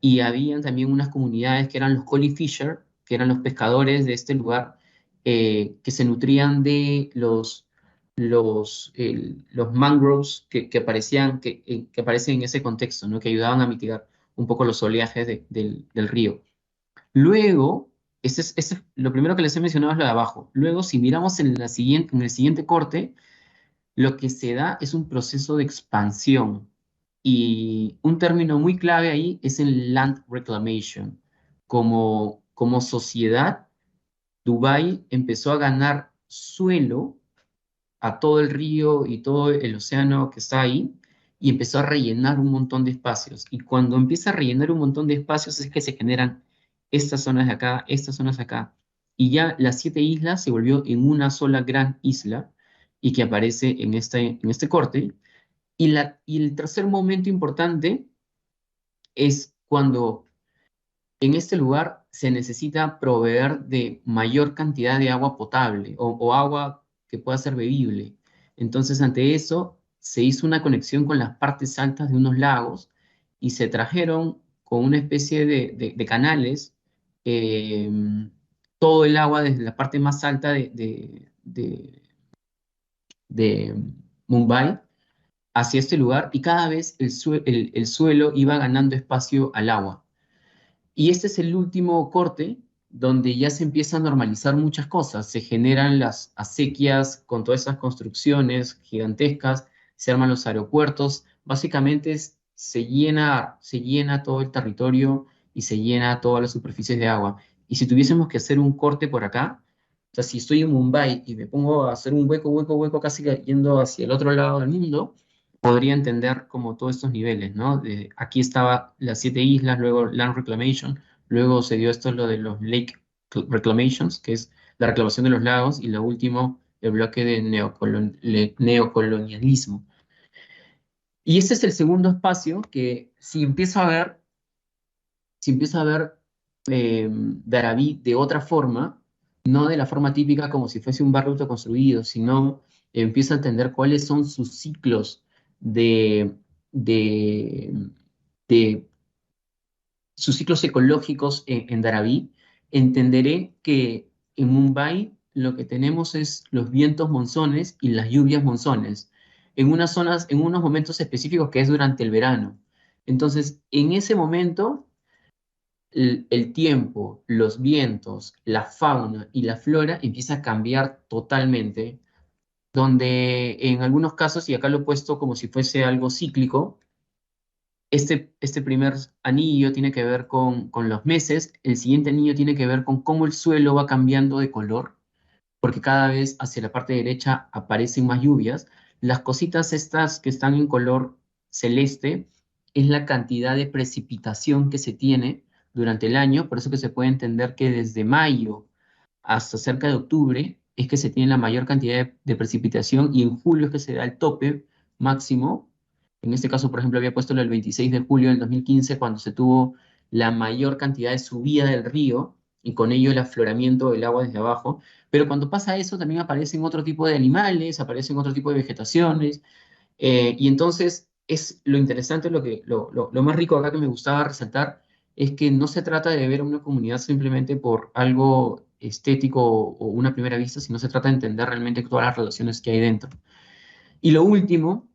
Y habían también unas comunidades que eran los Collie Fisher, que eran los pescadores de este lugar, que se nutrían de los mangroves que aparecen en ese contexto, ¿no? Que ayudaban a mitigar un poco los oleajes del río. Luego, ese es lo primero que les he mencionado es lo de abajo. Luego, si miramos en el siguiente corte, lo que se da es un proceso de expansión. Y un término muy clave ahí es el land reclamation. Como sociedad, Dubái empezó a ganar suelo a todo el río y todo el océano que está ahí y empezó a rellenar un montón de espacios. Y cuando empieza a rellenar un montón de espacios es que se generan estas zonas de acá, estas zonas de acá. Y ya las 7 islas se volvió en una sola gran isla y que aparece en este corte. Y el tercer momento importante es cuando en este lugar se necesita proveer de mayor cantidad de agua potable o agua que pueda ser bebible. Entonces, ante eso, se hizo una conexión con las partes altas de unos lagos y se trajeron con una especie de canales eh, todo el agua desde la parte más alta de Mumbai hacia este lugar y cada vez el suelo iba ganando espacio al agua. Y este es el último corte donde ya se empieza a normalizar muchas cosas. Se generan las acequias con todas esas construcciones gigantescas, se arman los aeropuertos. Básicamente se llena todo el territorio y se llena todas las superficies de agua. Y si tuviésemos que hacer un corte por acá, o sea, si estoy en Mumbai y me pongo a hacer un hueco, hueco, hueco, casi que yendo hacia el otro lado del mundo, podría entender como todos estos niveles, ¿no? Aquí estaba las 7 islas, luego Land Reclamation, luego se dio esto lo de los Lake Reclamations, que es la reclamación de los lagos, y lo último, el bloque de neocolonialismo. Y ese es el segundo espacio que si empiezo a ver Daraví de otra forma, no de la forma típica como si fuese un barrio autoconstruido, sino empiezo a entender cuáles son sus ciclos de, de, de sus ciclos ecológicos en Daraví, entenderé que en Mumbai lo que tenemos es los vientos monzones y las lluvias monzones, en unas zonas, en unos momentos específicos que es durante el verano. Entonces, en ese momento el tiempo, los vientos, la fauna y la flora empieza a cambiar totalmente, donde en algunos casos, y acá lo he puesto como si fuese algo cíclico, este primer anillo tiene que ver con los meses, el siguiente anillo tiene que ver con cómo el suelo va cambiando de color, porque cada vez hacia la parte derecha aparecen más lluvias. Las cositas estas que están en color celeste es la cantidad de precipitación que se tiene durante el año, por eso que se puede entender que desde mayo hasta cerca de octubre es que se tiene la mayor cantidad de precipitación y en julio es que se da el tope máximo. En este caso, por ejemplo, había puesto el 26 de julio del 2015 cuando se tuvo la mayor cantidad de subida del río y con ello el afloramiento del agua desde abajo. Pero cuando pasa eso también aparecen otro tipo de animales, aparecen otro tipo de vegetaciones, y entonces es lo interesante, lo más rico acá que me gustaba resaltar, es que no se trata de ver a una comunidad simplemente por algo estético o una primera vista, sino se trata de entender realmente todas las relaciones que hay dentro. Y lo último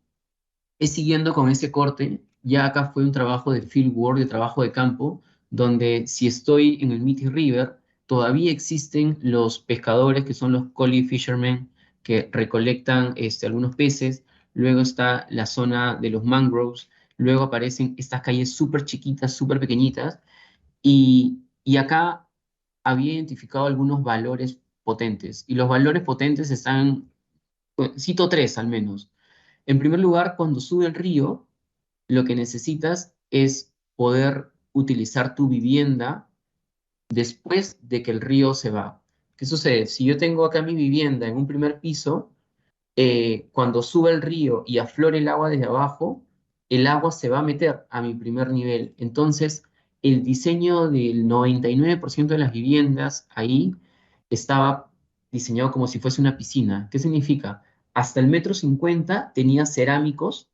es siguiendo con ese corte, ya acá fue un trabajo de field work, de trabajo de campo, donde si estoy en el Mithi River, todavía existen los pescadores que son los collie fishermen que recolectan algunos peces. Luego está la zona de los mangroves. Luego aparecen estas calles súper chiquitas, súper pequeñitas. Y acá había identificado algunos valores potentes. Y los valores potentes están, cito tres al menos. En primer lugar, cuando sube el río, lo que necesitas es poder utilizar tu vivienda después de que el río se va. ¿Qué sucede? Si yo tengo acá mi vivienda en un primer piso, cuando sube el río y aflore el agua desde abajo, el agua se va a meter a mi primer nivel. Entonces, el diseño del 99% de las viviendas ahí estaba diseñado como si fuese una piscina. ¿Qué significa? Hasta el 1,50 m tenía cerámicos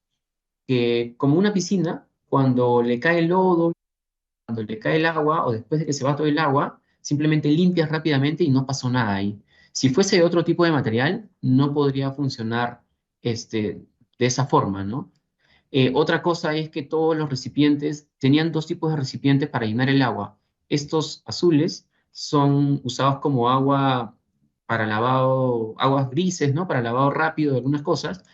que, como una piscina, cuando le cae el lodo, cuando le cae el agua o después de que se va todo el agua, simplemente limpias rápidamente y no pasó nada ahí. Si fuese otro tipo de material, no podría funcionar de esa forma, ¿no? Otra cosa es que todos los recipientes tenían dos tipos de recipientes para llenar el agua. Estos azules son usados como agua para lavado, aguas grises, ¿no? Para lavado rápido de algunas cosas,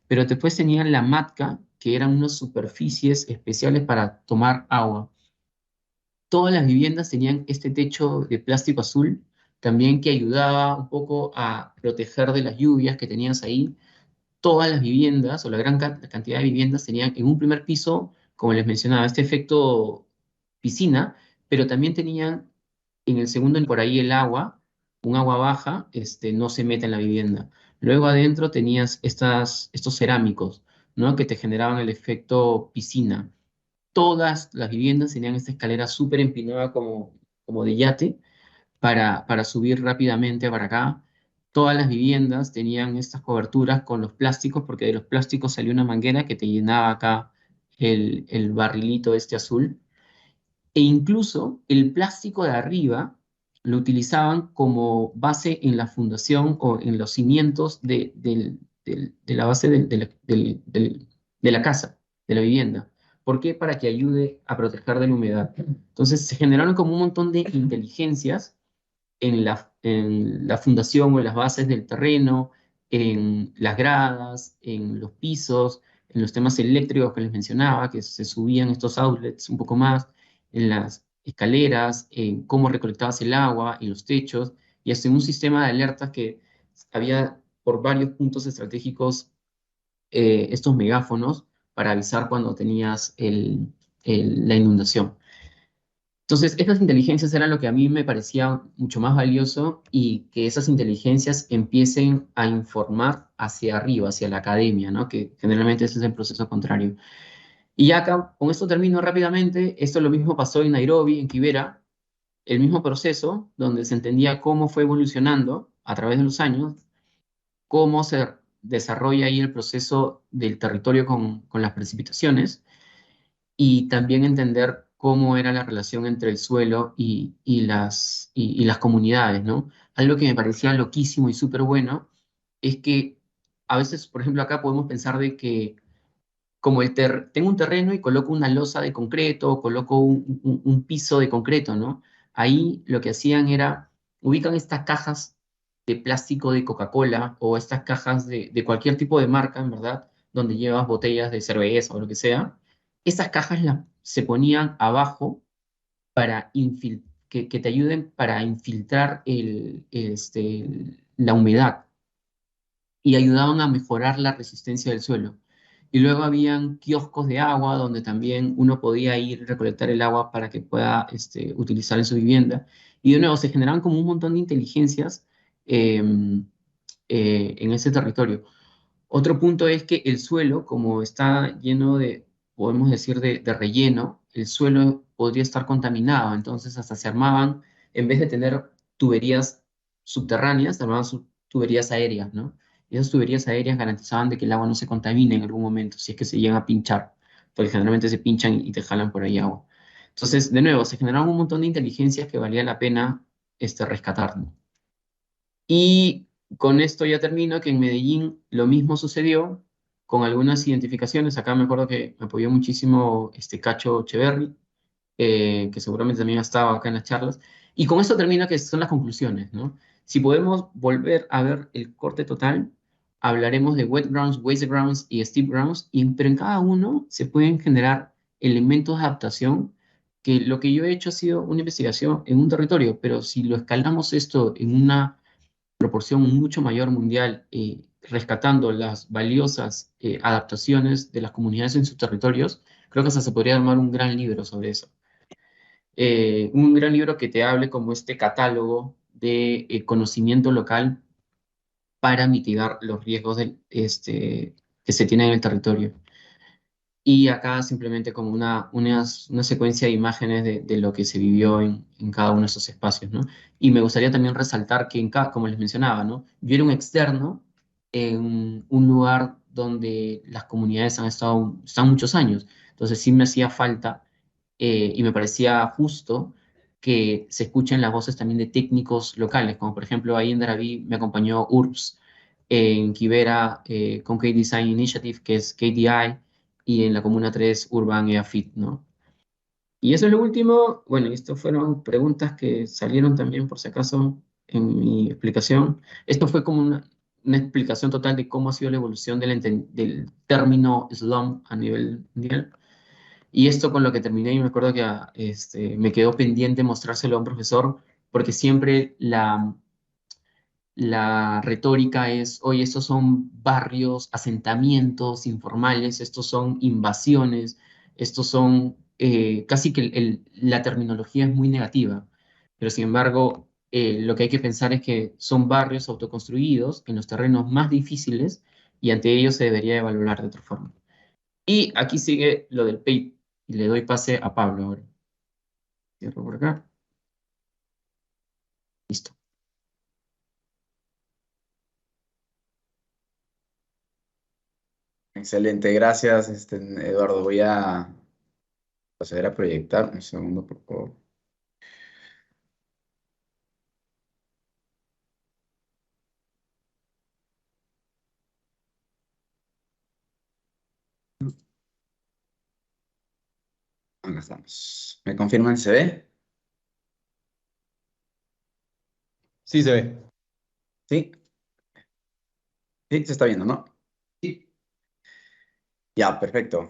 pero después tenían la matka, que eran unas superficies especiales para tomar agua. Todas las viviendas tenían este techo de plástico azul, también que ayudaba un poco a proteger de las lluvias que tenías ahí. Todas las viviendas, o la gran cantidad de viviendas, tenían en un primer piso, como les mencionaba, este efecto piscina, pero también tenían en el segundo por ahí el agua, un agua baja, no se mete en la vivienda. Luego adentro tenías estos cerámicos, ¿no? Que te generaban el efecto piscina. Todas las viviendas tenían esta escalera súper empinada como de yate para subir rápidamente para acá. Todas las viviendas tenían estas coberturas con los plásticos, porque de los plásticos salió una manguera que te llenaba acá el barrilito este azul. E incluso el plástico de arriba lo utilizaban como base en la fundación o en los cimientos de la base de la casa, de la vivienda. ¿Por qué? Para que ayude a proteger de la humedad. Entonces se generaron como un montón de inteligencias en la fundación o en las bases del terreno, en las gradas, en los pisos, en los temas eléctricos que les mencionaba, que se subían estos outlets un poco más, en las escaleras, en cómo recolectabas el agua, en los techos, y hasta en un sistema de alertas que había por varios puntos estratégicos estos megáfonos para avisar cuando tenías la inundación. Entonces, estas inteligencias eran lo que a mí me parecía mucho más valioso y que esas inteligencias empiecen a informar hacia arriba, hacia la academia, ¿no? Que generalmente ese es el proceso contrario. Y ya acá, con esto termino rápidamente. Esto lo mismo pasó en Nairobi, en Kibera, el mismo proceso donde se entendía cómo fue evolucionando a través de los años, cómo se desarrolla ahí el proceso del territorio con las precipitaciones y también entender cómo era la relación entre el suelo y las comunidades, ¿no? Algo que me parecía loquísimo y súper bueno es que a veces, por ejemplo, acá podemos pensar de que como tengo un terreno y coloco una losa de concreto, coloco un piso de concreto, ¿no? Ahí lo que hacían era, ubican estas cajas de plástico de Coca-Cola o estas cajas de cualquier tipo de marca, en verdad, donde llevas botellas de cerveza o lo que sea. Esas cajas se ponían abajo para que te ayuden para infiltrar la humedad y ayudaban a mejorar la resistencia del suelo. Y luego habían kioscos de agua donde también uno podía ir y recolectar el agua para que pueda utilizar en su vivienda. Y de nuevo, se generaban como un montón de inteligencias en ese territorio. Otro punto es que el suelo, como está lleno de, podemos decir, de relleno, el suelo podría estar contaminado. Entonces, hasta se armaban, en vez de tener tuberías subterráneas, se armaban tuberías aéreas, ¿no? Y esas tuberías aéreas garantizaban de que el agua no se contamine en algún momento, si es que se llegan a pinchar, porque generalmente se pinchan y te jalan por ahí agua. Entonces, de nuevo, se generaron un montón de inteligencias que valía la pena rescatar, ¿no? Y con esto ya termino, que en Medellín lo mismo sucedió con algunas identificaciones. Acá me acuerdo que me apoyó muchísimo Cacho Echeverry, que seguramente también ha estado acá en las charlas. Y con esto termina que son las conclusiones, ¿no? Si podemos volver a ver el corte total, hablaremos de wet grounds, waste grounds y steep grounds, pero en cada uno se pueden generar elementos de adaptación que lo que yo he hecho ha sido una investigación en un territorio, pero si lo escalamos esto en una proporción mucho mayor mundial, rescatando las valiosas adaptaciones de las comunidades en sus territorios, creo que hasta se podría armar un gran libro sobre eso. Un gran libro que te hable como este catálogo de conocimiento local para mitigar los riesgos que se tienen en el territorio. Y acá simplemente como una secuencia de imágenes de lo que se vivió en cada uno de esos espacios, ¿no? Y me gustaría también resaltar que, como les mencionaba, ¿no? Yo era un externo en un lugar donde las comunidades están muchos años. Entonces sí me hacía falta y me parecía justo que se escuchen las voces también de técnicos locales, como por ejemplo ahí en Daraví me acompañó URBS, en Quivera Concrete Design Initiative, que es KDI, y en la Comuna 3 Urban EAFIT, ¿no? Y eso es lo último. Bueno, y estas fueron preguntas que salieron también, por si acaso, en mi explicación. Esto fue como una explicación total de cómo ha sido la evolución del término slum a nivel mundial. Y esto con lo que terminé, y me acuerdo que me quedó pendiente mostrárselo a un profesor, porque siempre la retórica es, oye, estos son barrios, asentamientos informales, estos son invasiones, estos son, casi que la terminología es muy negativa, pero sin embargo, lo que hay que pensar es que son barrios autoconstruidos en los terrenos más difíciles y ante ellos se debería evaluar de otra forma. Y aquí sigue lo del PEI, y le doy pase a Pablo ahora. Cierro por acá. Listo. Excelente, gracias, Eduardo. Voy a proceder a proyectar. Un segundo, por favor. Acá estamos. ¿Me confirman se ve? Sí, se ve. Sí, sí, se está viendo, ¿no? Sí. Ya, perfecto.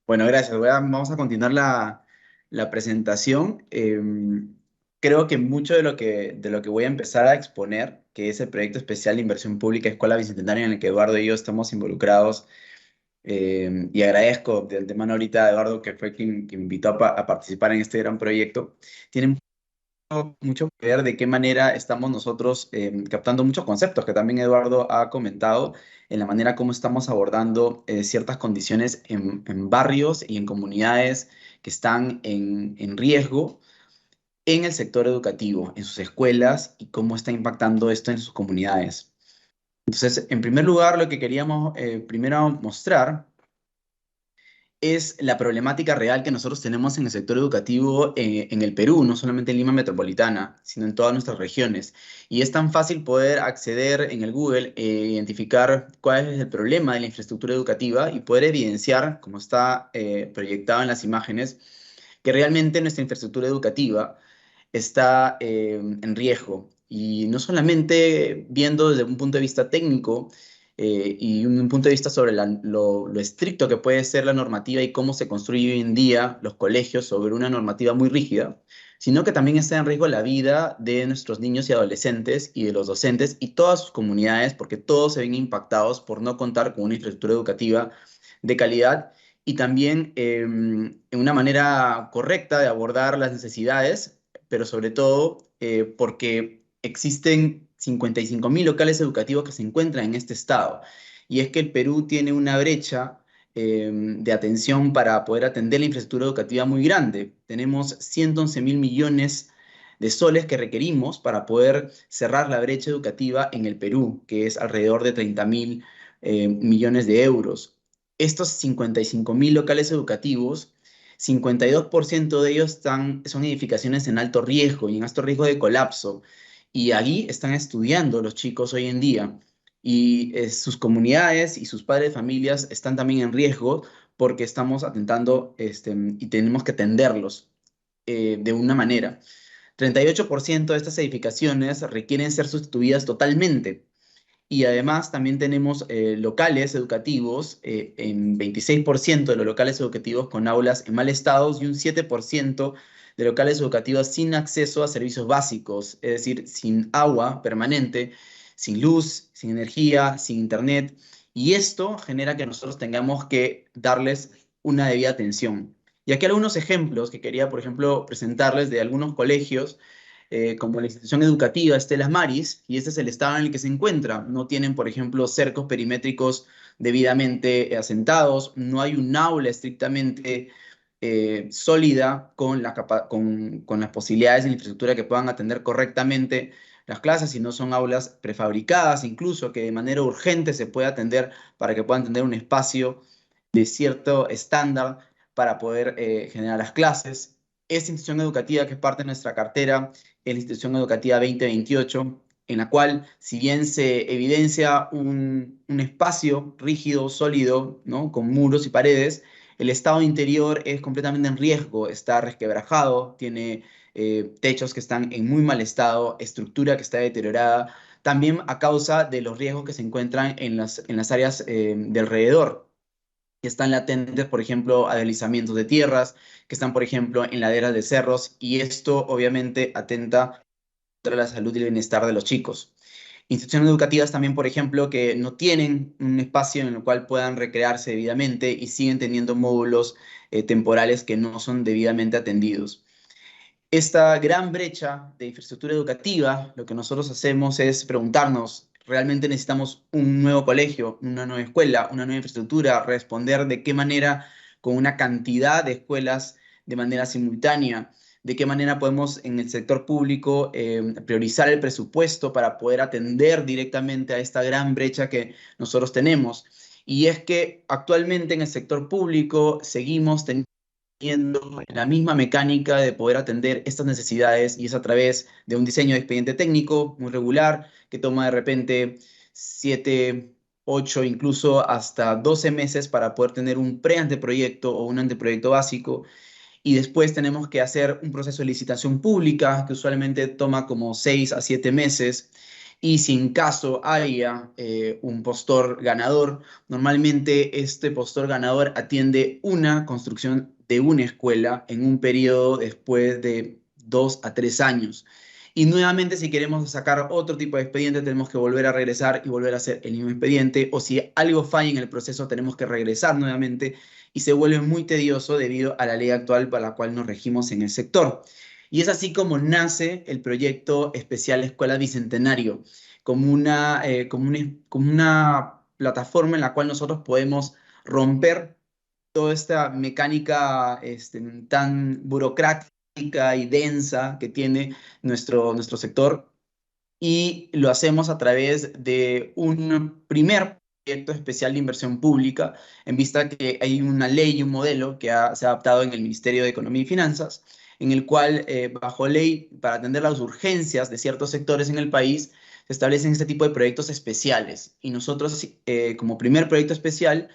Bueno, gracias. Vamos a continuar la presentación. Creo que mucho de lo que voy a empezar a exponer, que es el proyecto especial de inversión pública Escuela Bicentenaria en el que Eduardo y yo estamos involucrados, y agradezco de antemano ahorita a Eduardo, que fue quien invitó a participar en este gran proyecto, tiene mucho que ver de qué manera estamos nosotros captando muchos conceptos que también Eduardo ha comentado en la manera como estamos abordando ciertas condiciones en barrios y en comunidades que están en riesgo en el sector educativo, en sus escuelas y cómo está impactando esto en sus comunidades. Entonces, en primer lugar, lo que queríamos primero mostrar es la problemática real que nosotros tenemos en el sector educativo en el Perú, no solamente en Lima Metropolitana, sino en todas nuestras regiones. Y es tan fácil poder acceder en el Google e identificar cuál es el problema de la infraestructura educativa y poder evidenciar, como está proyectado en las imágenes, que realmente nuestra infraestructura educativa está en riesgo. Y no solamente viendo desde un punto de vista técnico y un punto de vista sobre lo estricto que puede ser la normativa y cómo se construye hoy en día los colegios sobre una normativa muy rígida, sino que también está en riesgo la vida de nuestros niños y adolescentes y de los docentes y todas sus comunidades, porque todos se ven impactados por no contar con una infraestructura educativa de calidad y también en una manera correcta de abordar las necesidades, pero sobre todo porque existen 55.000 locales educativos que se encuentran en este estado. Y es que el Perú tiene una brecha de atención para poder atender la infraestructura educativa muy grande. Tenemos 111.000 millones de soles que requerimos para poder cerrar la brecha educativa en el Perú, que es alrededor de 30.000 millones de euros. Estos 55.000 locales educativos, 52% de ellos son edificaciones en alto riesgo y en alto riesgo de colapso. Y allí están estudiando los chicos hoy en día. Y sus comunidades y sus padres de familias están también en riesgo porque estamos atentando y tenemos que atenderlos de una manera. 38% de estas edificaciones requieren ser sustituidas totalmente. Y además también tenemos locales educativos, en 26% de los locales educativos con aulas en mal estado y un 7% de locales educativos sin acceso a servicios básicos, es decir, sin agua permanente, sin luz, sin energía, sin internet. Y esto genera que nosotros tengamos que darles una debida atención. Y aquí algunos ejemplos que quería, por ejemplo, presentarles de algunos colegios como la institución educativa Estelas Maris, y este es el estado en el que se encuentra. No tienen, por ejemplo, cercos perimétricos debidamente asentados, no hay un aula estrictamente sólida con las posibilidades de infraestructura que puedan atender correctamente las clases, sino son aulas prefabricadas, incluso que de manera urgente se puede atender para que puedan tener un espacio de cierto estándar para poder generar las clases. Esta institución educativa que es parte de nuestra cartera es la institución educativa 2028, en la cual, si bien se evidencia un espacio rígido, sólido, ¿no? Con muros y paredes, el estado interior es completamente en riesgo, está resquebrajado, tiene techos que están en muy mal estado, estructura que está deteriorada, también a causa de los riesgos que se encuentran en las áreas de alrededor, que están latentes, por ejemplo, a deslizamientos de tierras, que están, por ejemplo, en laderas de cerros, y esto obviamente atenta contra la salud y el bienestar de los chicos. Instituciones educativas también, por ejemplo, que no tienen un espacio en el cual puedan recrearse debidamente y siguen teniendo módulos temporales que no son debidamente atendidos. Esta gran brecha de infraestructura educativa, lo que nosotros hacemos es preguntarnos, ¿realmente necesitamos un nuevo colegio, una nueva escuela, una nueva infraestructura? Responder de qué manera, con una cantidad de escuelas de manera simultánea, de qué manera podemos en el sector público priorizar el presupuesto para poder atender directamente a esta gran brecha que nosotros tenemos. Y es que actualmente en el sector público seguimos teniendo la misma mecánica de poder atender estas necesidades, y es a través de un diseño de expediente técnico muy regular que toma de repente 7, 8, incluso hasta 12 meses para poder tener un pre-anteproyecto o un anteproyecto básico. Y después tenemos que hacer un proceso de licitación pública que usualmente toma como 6 a 7 meses. Y si en caso haya un postor ganador, normalmente este postor ganador atiende una construcción de una escuela en un periodo después de 2 a 3 años. Y nuevamente, si queremos sacar otro tipo de expediente, tenemos que volver a regresar y volver a hacer el mismo expediente. O si algo falla en el proceso, tenemos que regresar nuevamente y se vuelve muy tedioso debido a la ley actual para la cual nos regimos en el sector. Y es así como nace el proyecto especial Escuela Bicentenario, como una plataforma en la cual nosotros podemos romper toda esta mecánica tan burocrática y densa que tiene nuestro sector, y lo hacemos a través de un primer proyecto especial de inversión pública, en vista que hay una ley y un modelo que se ha adaptado en el Ministerio de Economía y Finanzas, en el cual, bajo ley, para atender las urgencias de ciertos sectores en el país, se establecen este tipo de proyectos especiales. Y nosotros, como primer proyecto especial,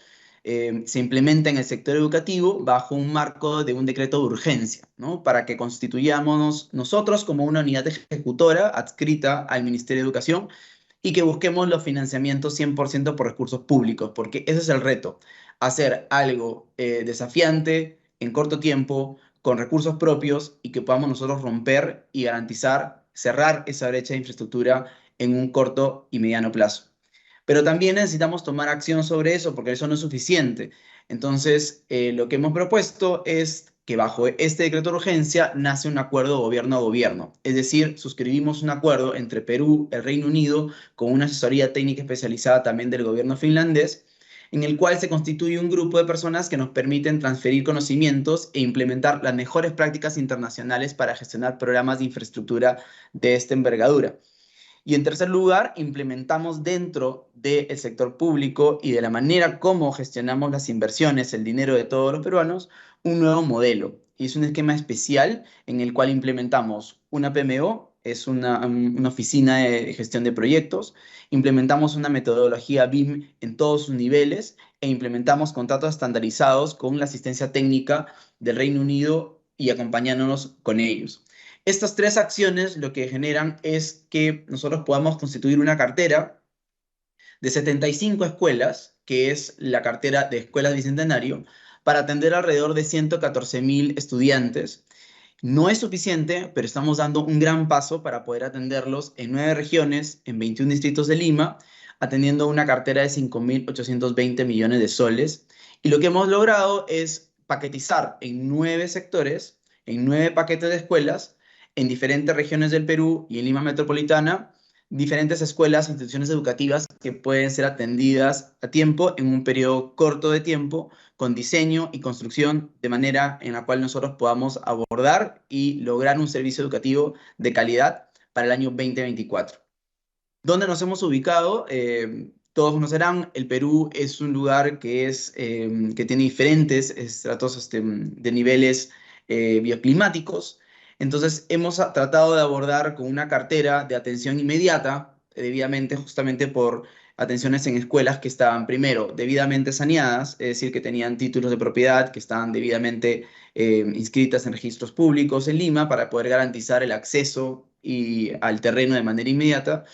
se implementa en el sector educativo bajo un marco de un decreto de urgencia, ¿no? Para que constituyamos nosotros como una unidad ejecutora adscrita al Ministerio de Educación y que busquemos los financiamientos 100% por recursos públicos, porque ese es el reto, hacer algo desafiante en corto tiempo, con recursos propios, y que podamos nosotros romper y garantizar cerrar esa brecha de infraestructura en un corto y mediano plazo. Pero también necesitamos tomar acción sobre eso, porque eso no es suficiente. Entonces, lo que hemos propuesto es que bajo este decreto de urgencia nace un acuerdo gobierno a gobierno. Es decir, suscribimos un acuerdo entre Perú, el Reino Unido, con una asesoría técnica especializada también del gobierno finlandés, en el cual se constituye un grupo de personas que nos permiten transferir conocimientos e implementar las mejores prácticas internacionales para gestionar programas de infraestructura de esta envergadura. Y en tercer lugar, implementamos dentro del sector público y de la manera como gestionamos las inversiones, el dinero de todos los peruanos, un nuevo modelo. Y es un esquema especial en el cual implementamos una PMO es una oficina de gestión de proyectos. Implementamos una metodología BIM en todos sus niveles e implementamos contratos estandarizados con la asistencia técnica del Reino Unido y acompañándonos con ellos. Estas tres acciones lo que generan es que nosotros podamos constituir una cartera de 75 escuelas, que es la cartera de Escuelas Bicentenario, para atender alrededor de 114.000 estudiantes. No es suficiente, pero estamos dando un gran paso para poder atenderlos en 9 regiones, en 21 distritos de Lima, atendiendo una cartera de 5.820 millones de soles. Y lo que hemos logrado es paquetizar en 9 sectores, en 9 paquetes de escuelas, en diferentes regiones del Perú y en Lima Metropolitana, diferentes escuelas, instituciones educativas que pueden ser atendidas a tiempo en un periodo corto de tiempo, con diseño y construcción de manera en la cual nosotros podamos abordar y lograr un servicio educativo de calidad para el año 2024. ¿Dónde nos hemos ubicado? Todos conocerán, el Perú es un lugar que tiene diferentes estratos de niveles bioclimáticos. Entonces, hemos tratado de abordar con una cartera de atención inmediata, debidamente justamente por atenciones en escuelas que estaban primero debidamente saneadas, es decir, que tenían títulos de propiedad, que estaban debidamente inscritas en registros públicos en Lima para poder garantizar el acceso al terreno de manera inmediata,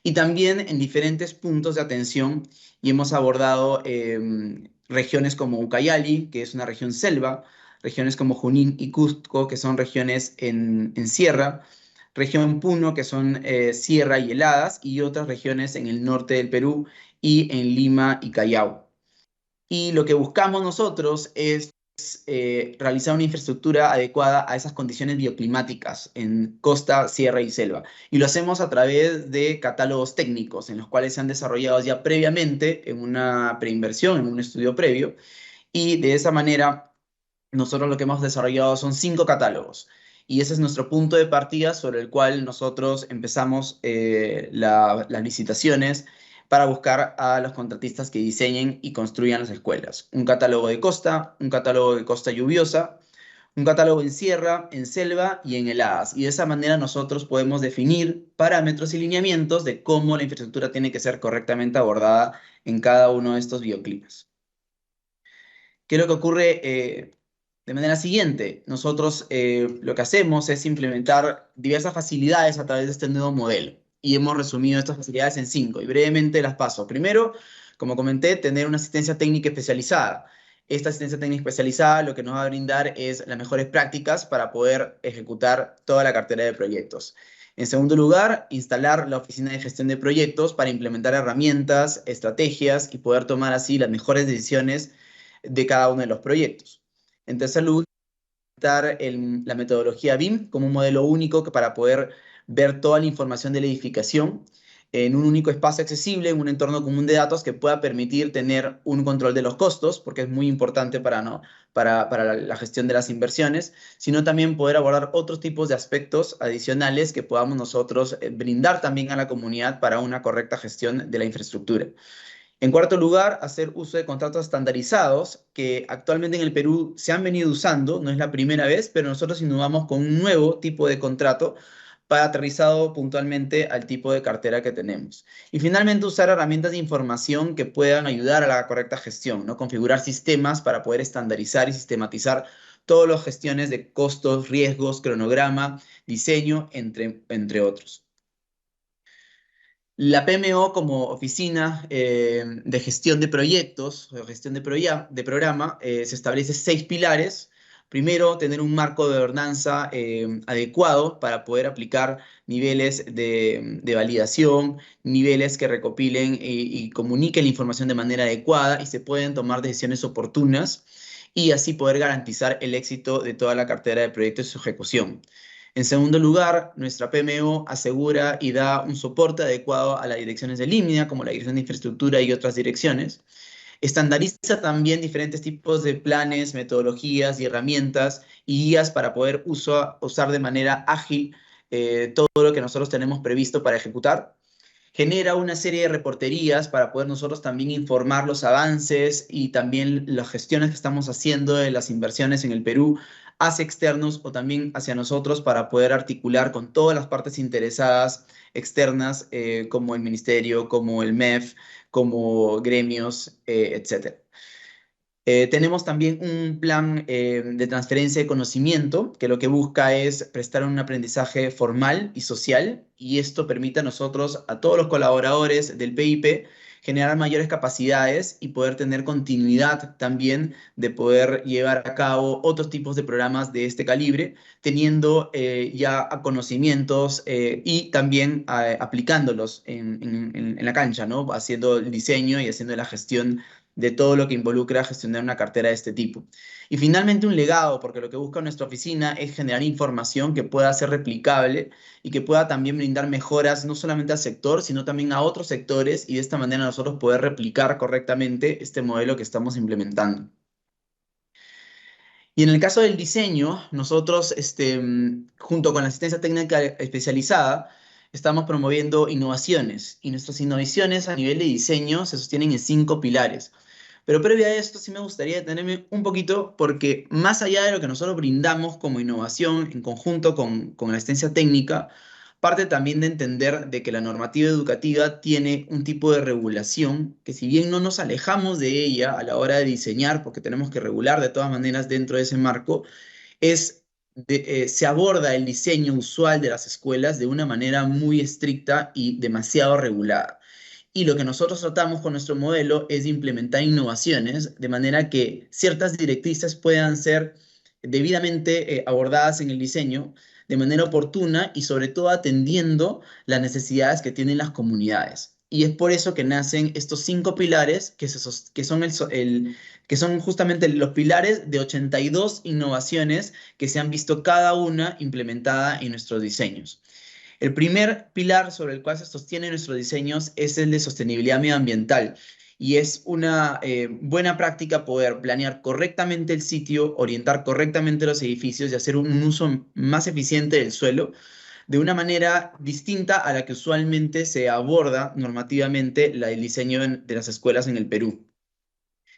y también en diferentes puntos de atención, y hemos abordado regiones como Ucayali, que es una región selva, regiones como Junín y Cusco, que son regiones en sierra, región Puno, que son sierra y heladas, y otras regiones en el norte del Perú y en Lima y Callao. Y lo que buscamos nosotros es realizar una infraestructura adecuada a esas condiciones bioclimáticas en costa, sierra y selva. Y lo hacemos a través de catálogos técnicos, en los cuales se han desarrollado ya previamente en una preinversión, en un estudio previo, y de esa manera nosotros lo que hemos desarrollado son 5 catálogos. Y ese es nuestro punto de partida sobre el cual nosotros empezamos las licitaciones para buscar a los contratistas que diseñen y construyan las escuelas. Un catálogo de costa, un catálogo de costa lluviosa, un catálogo en sierra, en selva y en heladas. Y de esa manera nosotros podemos definir parámetros y lineamientos de cómo la infraestructura tiene que ser correctamente abordada en cada uno de estos bioclimas. ¿Qué es lo que ocurre de manera siguiente? Nosotros lo que hacemos es implementar diversas facilidades a través de este nuevo modelo. Y hemos resumido estas facilidades en 5 y brevemente las paso. Primero, como comenté, tener una asistencia técnica especializada. Esta asistencia técnica especializada lo que nos va a brindar es las mejores prácticas para poder ejecutar toda la cartera de proyectos. En segundo lugar, instalar la oficina de gestión de proyectos para implementar herramientas, estrategias y poder tomar así las mejores decisiones de cada uno de los proyectos. En tercer lugar, la metodología BIM como un modelo único para poder ver toda la información de la edificación en un único espacio accesible, en un entorno común de datos que pueda permitir tener un control de los costos, porque es muy importante para la gestión de las inversiones, sino también poder abordar otros tipos de aspectos adicionales que podamos nosotros brindar también a la comunidad para una correcta gestión de la infraestructura. En cuarto lugar, hacer uso de contratos estandarizados que actualmente en el Perú se han venido usando, no es la primera vez, pero nosotros innovamos con un nuevo tipo de contrato para aterrizado puntualmente al tipo de cartera que tenemos. Y finalmente, usar herramientas de información que puedan ayudar a la correcta gestión, ¿no? Configurar sistemas para poder estandarizar y sistematizar todas las gestiones de costos, riesgos, cronograma, diseño, entre otros. La PMO como oficina de gestión de proyectos, o gestión de programa, se establece 6 pilares. Primero, tener un marco de gobernanza adecuado para poder aplicar niveles de validación, niveles que recopilen y comuniquen la información de manera adecuada y se pueden tomar decisiones oportunas y así poder garantizar el éxito de toda la cartera de proyectos y su ejecución. En segundo lugar, nuestra PMO asegura y da un soporte adecuado a las direcciones de línea, como la Dirección de Infraestructura y otras direcciones. Estandariza también diferentes tipos de planes, metodologías y herramientas y guías para poder usar de manera ágil todo lo que nosotros tenemos previsto para ejecutar. Genera una serie de reporterías para poder nosotros también informar los avances y también las gestiones que estamos haciendo de las inversiones en el Perú hacia externos o también hacia nosotros para poder articular con todas las partes interesadas externas, como el ministerio, como el MEF, como gremios, etc. Tenemos también un plan de transferencia de conocimiento que lo que busca es prestar un aprendizaje formal y social, y esto permite a nosotros, a todos los colaboradores del PIP, generar mayores capacidades y poder tener continuidad también de poder llevar a cabo otros tipos de programas de este calibre, teniendo ya conocimientos y también aplicándolos en la cancha, ¿no? Haciendo el diseño y haciendo la gestión de todo lo que involucra gestionar una cartera de este tipo. Y finalmente un legado, porque lo que busca nuestra oficina es generar información que pueda ser replicable y que pueda también brindar mejoras no solamente al sector, sino también a otros sectores, y de esta manera nosotros poder replicar correctamente este modelo que estamos implementando. Y en el caso del diseño, nosotros, junto con la asistencia técnica especializada, estamos promoviendo innovaciones, y nuestras innovaciones a nivel de diseño se sostienen en 5 pilares. Pero previo a esto sí me gustaría detenerme un poquito, porque más allá de lo que nosotros brindamos como innovación en conjunto con la asistencia técnica, parte también de entender de que la normativa educativa tiene un tipo de regulación que, si bien no nos alejamos de ella a la hora de diseñar, porque tenemos que regular de todas maneras dentro de ese marco, se aborda el diseño usual de las escuelas de una manera muy estricta y demasiado regulada. Y lo que nosotros tratamos con nuestro modelo es de implementar innovaciones de manera que ciertas directrices puedan ser debidamente abordadas en el diseño de manera oportuna y sobre todo atendiendo las necesidades que tienen las comunidades. Y es por eso que nacen estos 5 pilares que son justamente los pilares de 82 innovaciones que se han visto cada una implementada en nuestros diseños. El primer pilar sobre el cual se sostienen nuestros diseños es el de sostenibilidad medioambiental, y es una buena práctica poder planear correctamente el sitio, orientar correctamente los edificios y hacer un uso más eficiente del suelo de una manera distinta a la que usualmente se aborda normativamente el diseño de las escuelas en el Perú.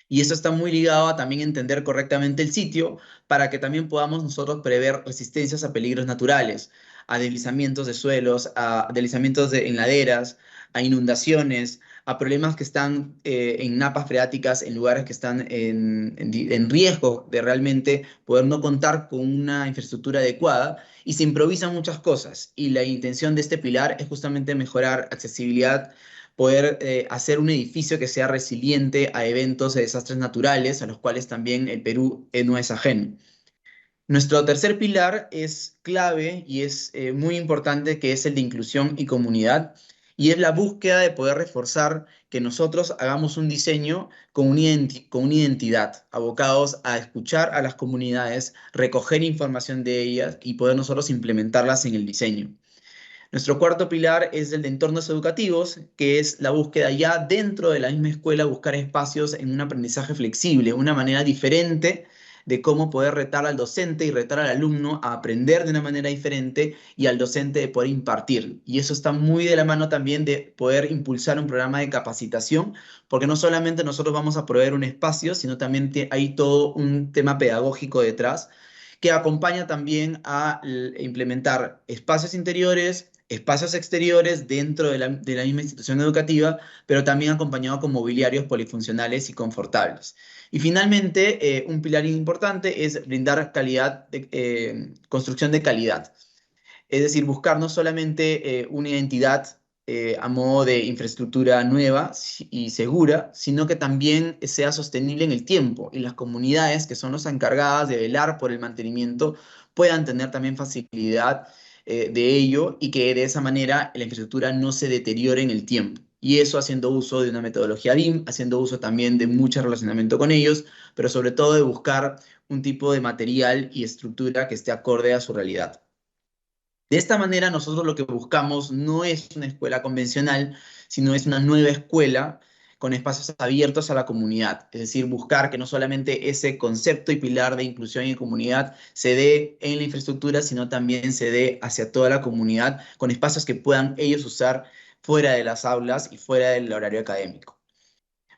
Y eso está muy ligado a también entender correctamente el sitio para que también podamos nosotros prever resistencias a peligros naturales, a deslizamientos de suelos, a deslizamientos en laderas, a inundaciones, a problemas que están en napas freáticas, en lugares que están en riesgo de realmente poder no contar con una infraestructura adecuada, y se improvisan muchas cosas. Y la intención de este pilar es justamente mejorar accesibilidad, poder hacer un edificio que sea resiliente a eventos de desastres naturales, a los cuales también el Perú no es ajeno. Nuestro tercer pilar es clave y es muy importante, que es el de inclusión y comunidad, y es la búsqueda de poder reforzar que nosotros hagamos un diseño con una identidad, abocados a escuchar a las comunidades, recoger información de ellas y poder nosotros implementarlas en el diseño. Nuestro cuarto pilar es el de entornos educativos, que es la búsqueda ya dentro de la misma escuela, buscar espacios en un aprendizaje flexible, una manera diferente de cómo poder retar al docente y retar al alumno a aprender de una manera diferente, y al docente de poder impartir. Y eso está muy de la mano también de poder impulsar un programa de capacitación, porque no solamente nosotros vamos a proveer un espacio, sino también hay todo un tema pedagógico detrás que acompaña también a implementar espacios interiores, espacios exteriores dentro de la misma institución educativa, pero también acompañado con mobiliarios polifuncionales y confortables. Y finalmente, un pilar importante es brindar construcción de calidad. Es decir, buscar no solamente una identidad a modo de infraestructura nueva y segura, sino que también sea sostenible en el tiempo, y las comunidades, que son las encargadas de velar por el mantenimiento, puedan tener también facilidad de ello, y que de esa manera la infraestructura no se deteriore en el tiempo. Y eso haciendo uso de una metodología BIM, haciendo uso también de mucho relacionamiento con ellos, pero sobre todo de buscar un tipo de material y estructura que esté acorde a su realidad. De esta manera, nosotros lo que buscamos no es una escuela convencional, sino es una nueva escuela con espacios abiertos a la comunidad. Es decir, buscar que no solamente ese concepto y pilar de inclusión y comunidad se dé en la infraestructura, sino también se dé hacia toda la comunidad, con espacios que puedan ellos usar fuera de las aulas y fuera del horario académico.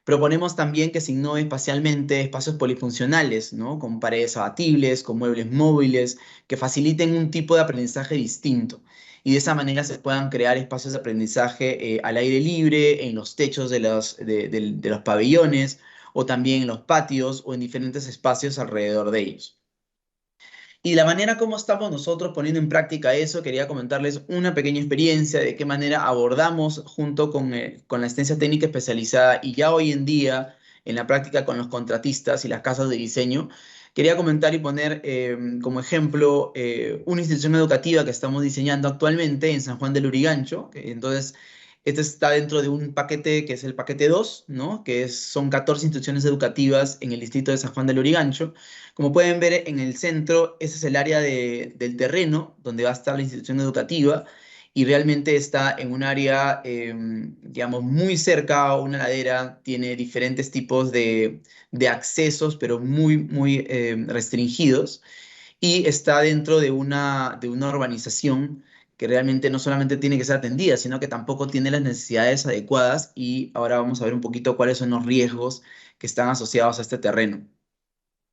Proponemos también que se innove espacialmente espacios polifuncionales, ¿no? Con paredes abatibles, con muebles móviles, que faciliten un tipo de aprendizaje distinto. Y de esa manera se puedan crear espacios de aprendizaje al aire libre, en los techos de los pabellones, o también en los patios o en diferentes espacios alrededor de ellos. Y la manera como estamos nosotros poniendo en práctica eso, quería comentarles una pequeña experiencia de qué manera abordamos junto con la asistencia técnica especializada y ya hoy en día en la práctica con los contratistas y las casas de diseño. Quería comentar y poner como ejemplo una institución educativa que estamos diseñando actualmente en San Juan del Lurigancho. Entonces, este está dentro de un paquete que es el paquete 2, ¿no? Son 14 instituciones educativas en el distrito de San Juan del Lurigancho. Como pueden ver en el centro, ese es el área del terreno donde va a estar la institución educativa y realmente está en un área, digamos, muy cerca a una ladera, tiene diferentes tipos de accesos, pero muy restringidos y está dentro de una urbanización que realmente no solamente tiene que ser atendida, sino que tampoco tiene las necesidades adecuadas y ahora vamos a ver un poquito cuáles son los riesgos que están asociados a este terreno.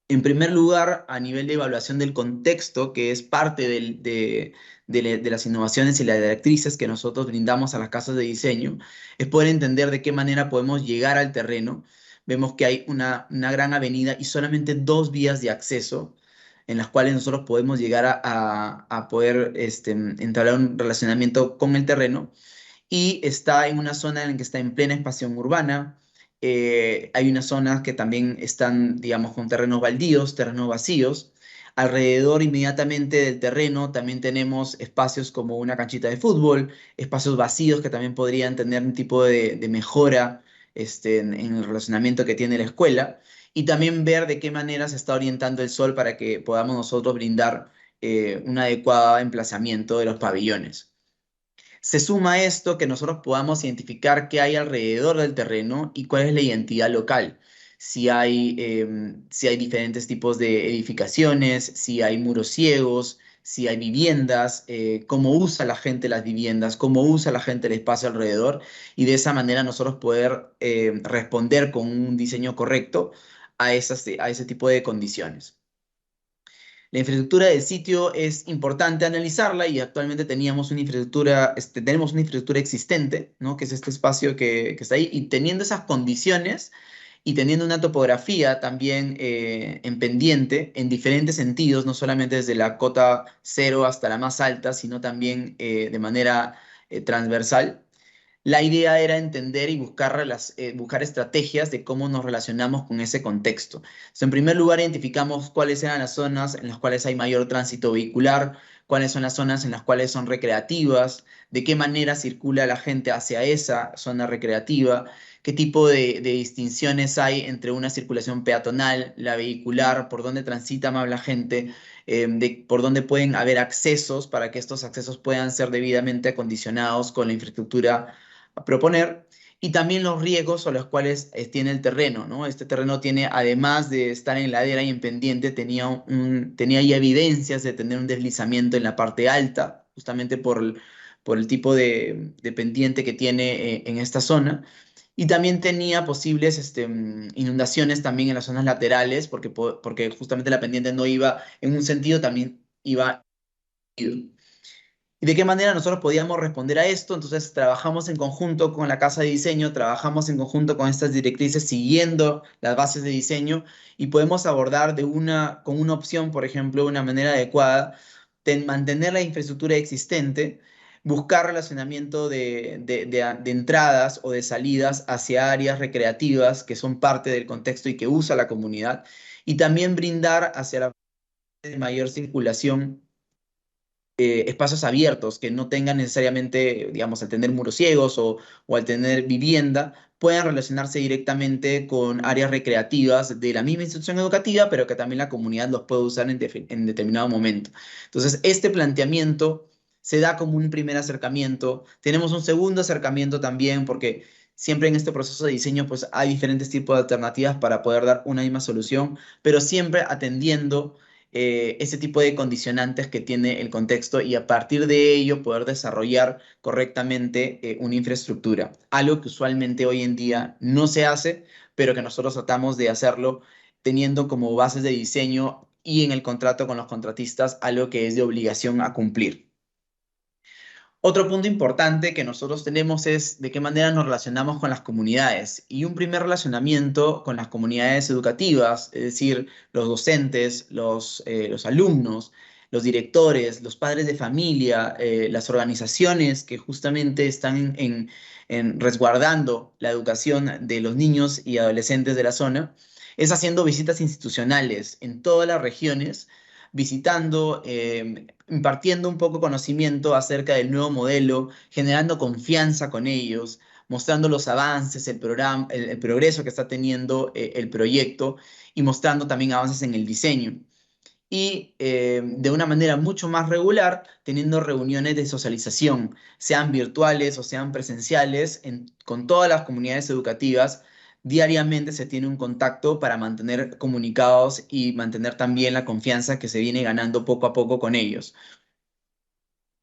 En primer lugar, a nivel de evaluación del contexto, que es parte de las innovaciones y las directrices que nosotros brindamos a las casas de diseño, es poder entender de qué manera podemos llegar al terreno. Vemos que hay una gran avenida y solamente 2 vías de acceso en las cuales nosotros podemos llegar a poder entablar un relacionamiento con el terreno y está en una zona en la que está en plena expansión urbana. Hay unas zonas que también están, digamos, con terrenos baldíos, terrenos vacíos. Alrededor inmediatamente del terreno también tenemos espacios como una canchita de fútbol, espacios vacíos que también podrían tener un tipo de mejora en el relacionamiento que tiene la escuela. Y también ver de qué manera se está orientando el sol para que podamos nosotros brindar un adecuado emplazamiento de los pabellones. Se suma a esto que nosotros podamos identificar qué hay alrededor del terreno y cuál es la identidad local. Si hay diferentes tipos de edificaciones, si hay muros ciegos, si hay viviendas, cómo usa la gente las viviendas, cómo usa la gente el espacio alrededor y de esa manera nosotros poder responder con un diseño correcto a ese tipo de condiciones. La infraestructura del sitio es importante analizarla y actualmente tenemos una infraestructura existente, ¿no? Que es este espacio que está ahí. Y teniendo esas condiciones y teniendo una topografía también en pendiente, en diferentes sentidos, no solamente desde la cota 0 hasta la más alta, sino también de manera transversal. La idea era entender y buscar estrategias de cómo nos relacionamos con ese contexto. Entonces, en primer lugar, identificamos cuáles eran las zonas en las cuales hay mayor tránsito vehicular, cuáles son las zonas en las cuales son recreativas, de qué manera circula la gente hacia esa zona recreativa, qué tipo de distinciones hay entre una circulación peatonal, la vehicular, por dónde transita más la gente, por dónde pueden haber accesos para que estos accesos puedan ser debidamente acondicionados con la infraestructura a proponer, y también los riesgos a los cuales tiene el terreno, ¿no? Este terreno tiene, además de estar en ladera y en pendiente, tenía ya evidencias de tener un deslizamiento en la parte alta, justamente por el tipo de pendiente que tiene en esta zona. Y también tenía posibles inundaciones también en las zonas laterales, porque justamente la pendiente no iba en un sentido, también iba. ¿Y de qué manera nosotros podíamos responder a esto? Entonces trabajamos en conjunto con la casa de diseño, trabajamos en conjunto con estas directrices, siguiendo las bases de diseño y podemos abordar con una opción, por ejemplo, una manera adecuada de mantener la infraestructura existente, buscar relacionamiento de entradas o de salidas hacia áreas recreativas que son parte del contexto y que usa la comunidad, y también brindar hacia la mayor circulación espacios abiertos que no tengan necesariamente, digamos, al tener muros ciegos o al tener vivienda, puedan relacionarse directamente con áreas recreativas de la misma institución educativa, pero que también la comunidad los puede usar en determinado momento. Entonces, este planteamiento se da como un primer acercamiento. Tenemos un segundo acercamiento también, porque siempre en este proceso de diseño, pues hay diferentes tipos de alternativas para poder dar una misma solución, pero siempre atendiendo ese tipo de condicionantes que tiene el contexto y a partir de ello poder desarrollar correctamente una infraestructura. Algo que usualmente hoy en día no se hace, pero que nosotros tratamos de hacerlo teniendo como bases de diseño y en el contrato con los contratistas algo que es de obligación a cumplir. Otro punto importante que nosotros tenemos es de qué manera nos relacionamos con las comunidades. Y un primer relacionamiento con las comunidades educativas, es decir, los docentes, los alumnos, los directores, los padres de familia, las organizaciones que justamente están en resguardando la educación de los niños y adolescentes de la zona, es haciendo visitas institucionales en todas las regiones visitando, impartiendo un poco conocimiento acerca del nuevo modelo, generando confianza con ellos, mostrando los avances, el programa, el progreso que está teniendo el proyecto y mostrando también avances en el diseño. Y de una manera mucho más regular, teniendo reuniones de socialización, sean virtuales o sean presenciales, con todas las comunidades educativas. Diariamente se tiene un contacto para mantener comunicados y mantener también la confianza que se viene ganando poco a poco con ellos.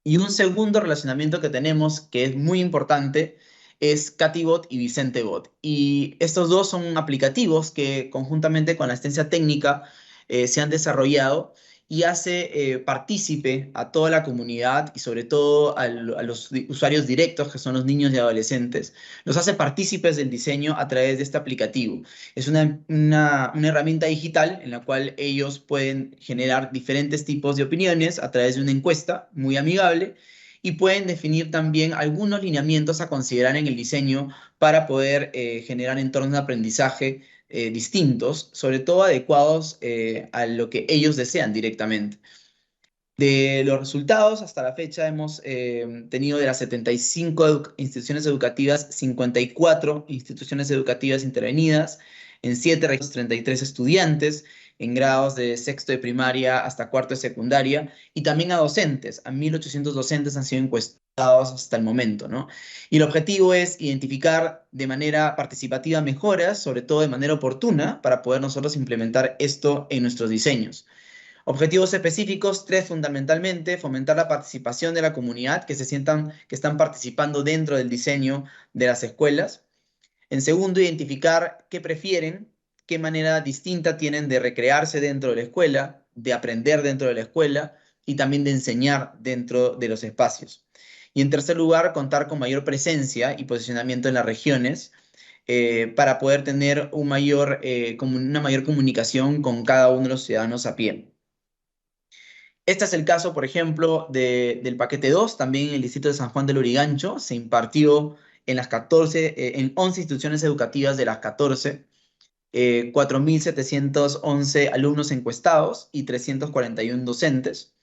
Y un segundo relacionamiento que tenemos, que es muy importante, es Catibot y VicenteBot. Y estos dos son aplicativos que conjuntamente con la asistencia técnica se han desarrollado y hace partícipe a toda la comunidad y sobre todo a los usuarios directos, que son los niños y adolescentes, los hace partícipes del diseño a través de este aplicativo. Es una herramienta digital en la cual ellos pueden generar diferentes tipos de opiniones a través de una encuesta muy amigable y pueden definir también algunos lineamientos a considerar en el diseño para poder generar entornos de aprendizaje distintos, sobre todo adecuados a lo que ellos desean directamente. De los resultados, hasta la fecha hemos tenido de las 75 instituciones educativas, 54 instituciones educativas intervenidas, en 7 regiones, 33 estudiantes, en grados de sexto de primaria hasta cuarto de secundaria, y también a docentes, a 1.800 docentes han sido encuestados hasta el momento, ¿no? Y el objetivo es identificar de manera participativa mejoras, sobre todo de manera oportuna, para poder nosotros implementar esto en nuestros diseños. Objetivos específicos, 3 fundamentalmente: fomentar la participación de la comunidad, que se sientan que están participando dentro del diseño de las escuelas. En segundo, identificar qué prefieren, qué manera distinta tienen de recrearse dentro de la escuela, de aprender dentro de la escuela y también de enseñar dentro de los espacios. Y en tercer lugar, contar con mayor presencia y posicionamiento en las regiones para poder tener una mayor comunicación con cada uno de los ciudadanos a pie. Este es el caso, por ejemplo, del paquete 2, también en el distrito de San Juan del Lurigancho. Se impartió en las 11 instituciones educativas de las 14, 4.711 alumnos encuestados y 341 docentes.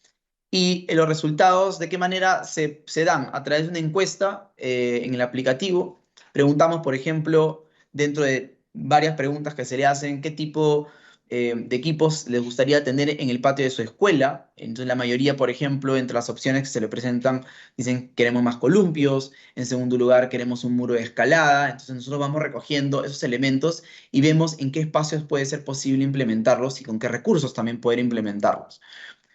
Y los resultados, ¿de qué manera se dan? A través de una encuesta en el aplicativo. Preguntamos, por ejemplo, dentro de varias preguntas que se le hacen, qué tipo de equipos les gustaría tener en el patio de su escuela. Entonces, la mayoría, por ejemplo, entre las opciones que se le presentan, dicen queremos más columpios. En segundo lugar, queremos un muro de escalada. Entonces, nosotros vamos recogiendo esos elementos y vemos en qué espacios puede ser posible implementarlos y con qué recursos también poder implementarlos.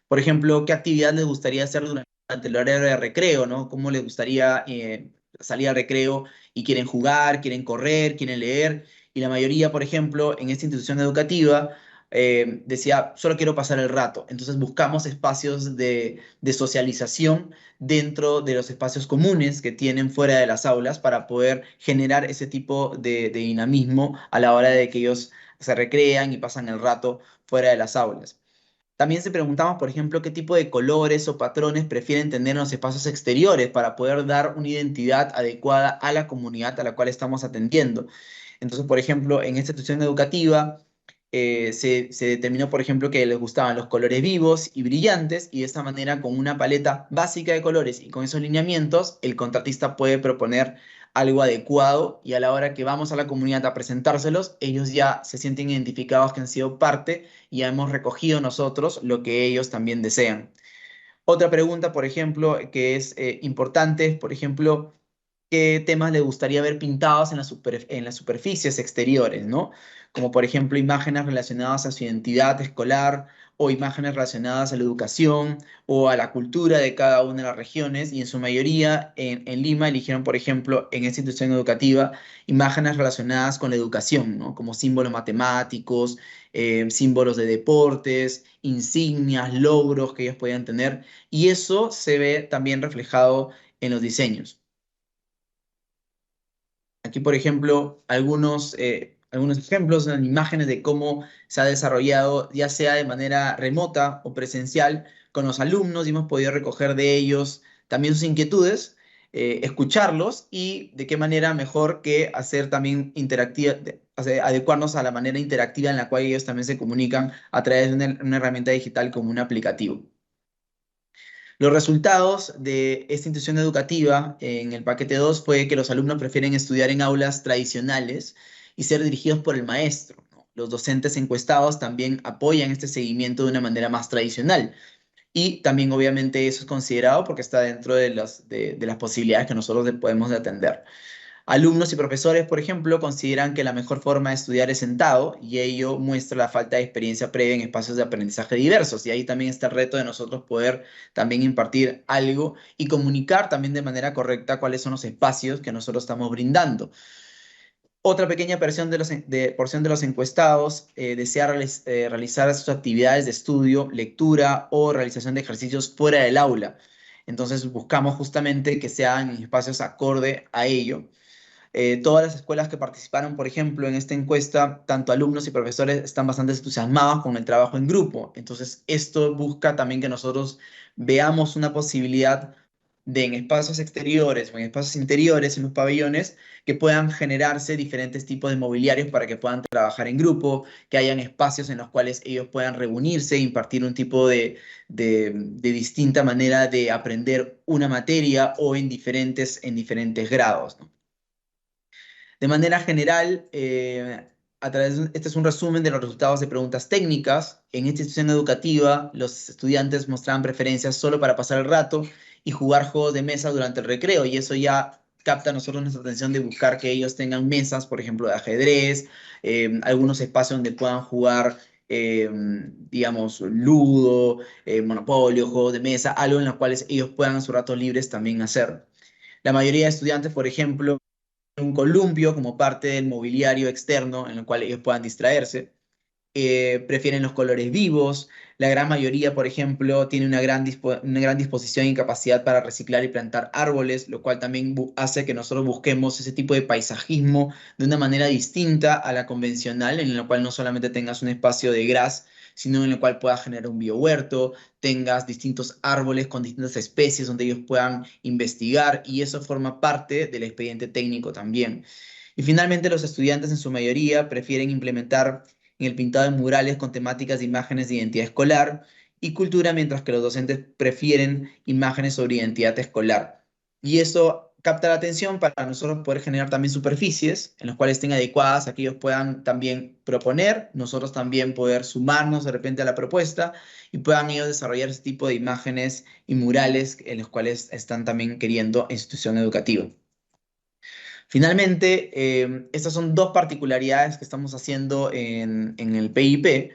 Por ejemplo, ¿qué actividad les gustaría hacer durante el horario de recreo, ¿no? ¿Cómo les gustaría salir al recreo y quieren jugar, quieren correr, quieren leer? Y la mayoría, por ejemplo, en esta institución educativa decía, solo quiero pasar el rato. Entonces buscamos espacios de socialización dentro de los espacios comunes que tienen fuera de las aulas para poder generar ese tipo de dinamismo a la hora de que ellos se recrean y pasan el rato fuera de las aulas. También se preguntamos, por ejemplo, qué tipo de colores o patrones prefieren tener en los espacios exteriores para poder dar una identidad adecuada a la comunidad a la cual estamos atendiendo. Entonces, por ejemplo, en esta institución educativa se determinó, por ejemplo, que les gustaban los colores vivos y brillantes y de esta manera, con una paleta básica de colores y con esos lineamientos, el contratista puede proponer algo adecuado y a la hora que vamos a la comunidad a presentárselos, ellos ya se sienten identificados que han sido parte y ya hemos recogido nosotros lo que ellos también desean. Otra pregunta, por ejemplo, que es importante es, por ejemplo, qué temas les gustaría ver pintados en las superficies exteriores, ¿no? Como por ejemplo imágenes relacionadas a su identidad escolar o imágenes relacionadas a la educación o a la cultura de cada una de las regiones, y en su mayoría en Lima eligieron, por ejemplo, en esta institución educativa, imágenes relacionadas con la educación, ¿no? Como símbolos matemáticos, símbolos de deportes, insignias, logros que ellos podían tener, y eso se ve también reflejado en los diseños. Aquí, por ejemplo, algunos ejemplos en imágenes de cómo se ha desarrollado, ya sea de manera remota o presencial, con los alumnos, y hemos podido recoger de ellos también sus inquietudes, escucharlos y de qué manera mejor que hacer también interactiva, adecuarnos a la manera interactiva en la cual ellos también se comunican a través de una herramienta digital como un aplicativo. Los resultados de esta institución educativa en el paquete 2 fue que los alumnos prefieren estudiar en aulas tradicionales y ser dirigidos por el maestro, ¿no? Los docentes encuestados también apoyan este seguimiento de una manera más tradicional. Y también obviamente eso es considerado porque está dentro de las posibilidades que nosotros podemos atender. Alumnos y profesores, por ejemplo, consideran que la mejor forma de estudiar es sentado, y ello muestra la falta de experiencia previa en espacios de aprendizaje diversos. Y ahí también está el reto de nosotros poder también impartir algo y comunicar también de manera correcta cuáles son los espacios que nosotros estamos brindando. Otra pequeña porción de los encuestados desea realizar sus actividades de estudio, lectura o realización de ejercicios fuera del aula. Entonces buscamos justamente que sean en espacios acorde a ello. Todas las escuelas que participaron, por ejemplo, en esta encuesta, tanto alumnos y profesores están bastante entusiasmados con el trabajo en grupo. Entonces, esto busca también que nosotros veamos una posibilidad de en espacios exteriores o en espacios interiores, en los pabellones, que puedan generarse diferentes tipos de mobiliarios para que puedan trabajar en grupo, que hayan espacios en los cuales ellos puedan reunirse e impartir un tipo de distinta manera de aprender una materia o en diferentes grados, ¿no? De manera general, este es un resumen de los resultados de preguntas técnicas. En esta institución educativa, los estudiantes mostraban preferencias solo para pasar el rato y jugar juegos de mesa durante el recreo, y eso ya capta a nosotros nuestra atención de buscar que ellos tengan mesas, por ejemplo, de ajedrez, algunos espacios donde puedan jugar, digamos, ludo, monopolio, juegos de mesa, algo en los cuales ellos puedan en sus ratos libres también hacer. La mayoría de estudiantes, por ejemplo, un columpio como parte del mobiliario externo en el cual ellos puedan distraerse. Prefieren los colores vivos. La gran mayoría, por ejemplo, tiene una gran disposición y capacidad para reciclar y plantar árboles, lo cual también hace que nosotros busquemos ese tipo de paisajismo de una manera distinta a la convencional, en la cual no solamente tengas un espacio de gras, sino en el cual puedas generar un biohuerto, tengas distintos árboles con distintas especies donde ellos puedan investigar, y eso forma parte del expediente técnico también. Y finalmente, los estudiantes en su mayoría prefieren implementar en el pintado de murales con temáticas de imágenes de identidad escolar y cultura, mientras que los docentes prefieren imágenes sobre identidad escolar. Y eso capta la atención para nosotros poder generar también superficies en las cuales estén adecuadas a que ellos puedan también proponer, nosotros también poder sumarnos de repente a la propuesta y puedan ellos desarrollar ese tipo de imágenes y murales en los cuales están también queriendo institución educativa. Finalmente, estas son dos particularidades que estamos haciendo en el PIP,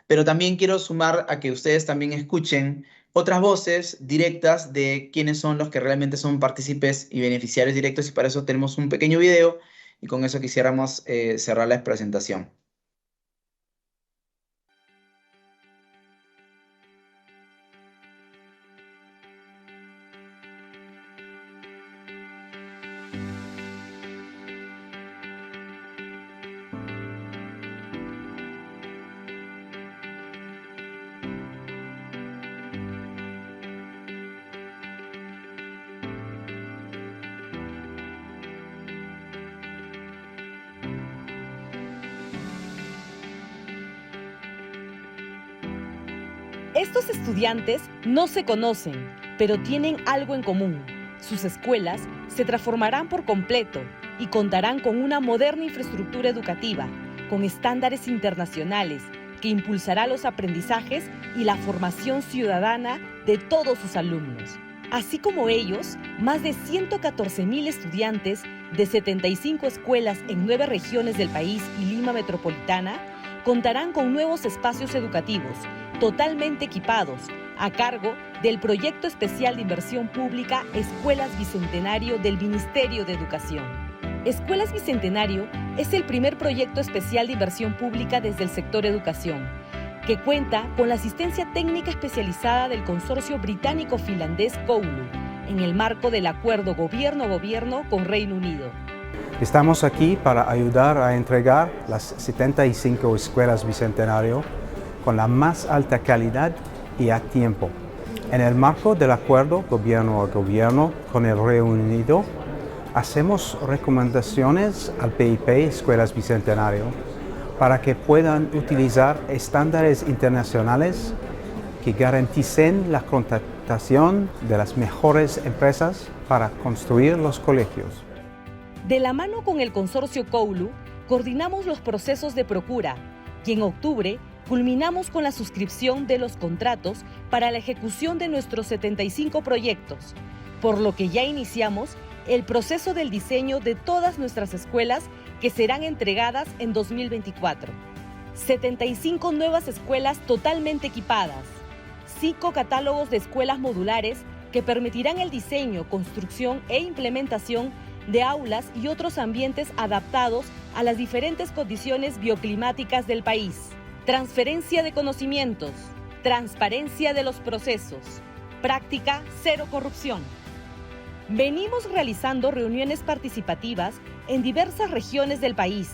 pero también quiero sumar a que ustedes también escuchen otras voces directas de quiénes son los que realmente son partícipes y beneficiarios directos, y para eso tenemos un pequeño video, y con eso quisiéramos cerrar la presentación. Estos estudiantes no se conocen, pero tienen algo en común. Sus escuelas se transformarán por completo y contarán con una moderna infraestructura educativa, con estándares internacionales, que impulsará los aprendizajes y la formación ciudadana de todos sus alumnos. Así como ellos, más de 114,000 estudiantes de 75 escuelas en 9 regiones del país y Lima metropolitana contarán con nuevos espacios educativos totalmente equipados, a cargo del Proyecto Especial de Inversión Pública Escuelas Bicentenario del Ministerio de Educación. Escuelas Bicentenario es el primer proyecto especial de inversión pública desde el sector educación, que cuenta con la asistencia técnica especializada del consorcio británico-finlandés Koulu, en el marco del acuerdo gobierno-gobierno con Reino Unido. Estamos aquí para ayudar a entregar las 75 escuelas Bicentenario con la más alta calidad y a tiempo. En el marco del acuerdo gobierno a gobierno con el Reino Unido, hacemos recomendaciones al PIP Escuelas Bicentenario para que puedan utilizar estándares internacionales que garanticen la contratación de las mejores empresas para construir los colegios. De la mano con el consorcio Koulu, coordinamos los procesos de procura y en octubre culminamos con la suscripción de los contratos para la ejecución de nuestros 75 proyectos, por lo que ya iniciamos el proceso del diseño de todas nuestras escuelas que serán entregadas en 2024. 75 nuevas escuelas totalmente equipadas, 5 catálogos de escuelas modulares que permitirán el diseño, construcción e implementación de aulas y otros ambientes adaptados a las diferentes condiciones bioclimáticas del país. Transferencia de conocimientos, transparencia de los procesos, práctica cero corrupción. Venimos realizando reuniones participativas en diversas regiones del país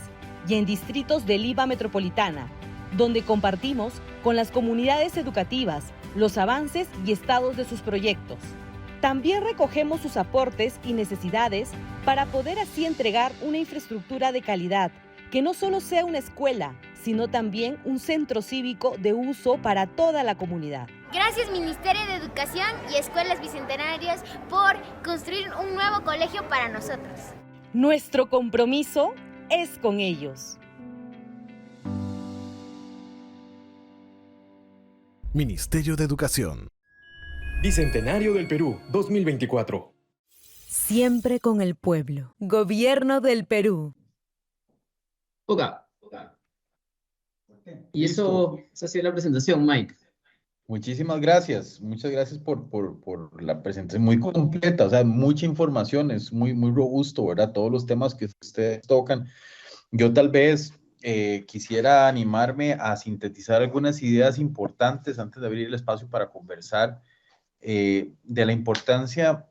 y en distritos de Lima Metropolitana, donde compartimos con las comunidades educativas los avances y estados de sus proyectos. También recogemos sus aportes y necesidades para poder así entregar una infraestructura de calidad que no solo sea una escuela, sino también un centro cívico de uso para toda la comunidad. Gracias Ministerio de Educación y Escuelas Bicentenarias por construir un nuevo colegio para nosotros. Nuestro compromiso es con ellos. Ministerio de Educación. Bicentenario del Perú, 2024. Siempre con el pueblo. Gobierno del Perú. Ok. Y eso, esa ha sido la presentación, Mike. Muchísimas gracias. Muchas gracias por la presentación muy completa, o sea, mucha información, es muy robusto, ¿verdad? Todos los temas que ustedes tocan. Yo tal vez quisiera animarme a sintetizar algunas ideas importantes antes de abrir el espacio para conversar de la importancia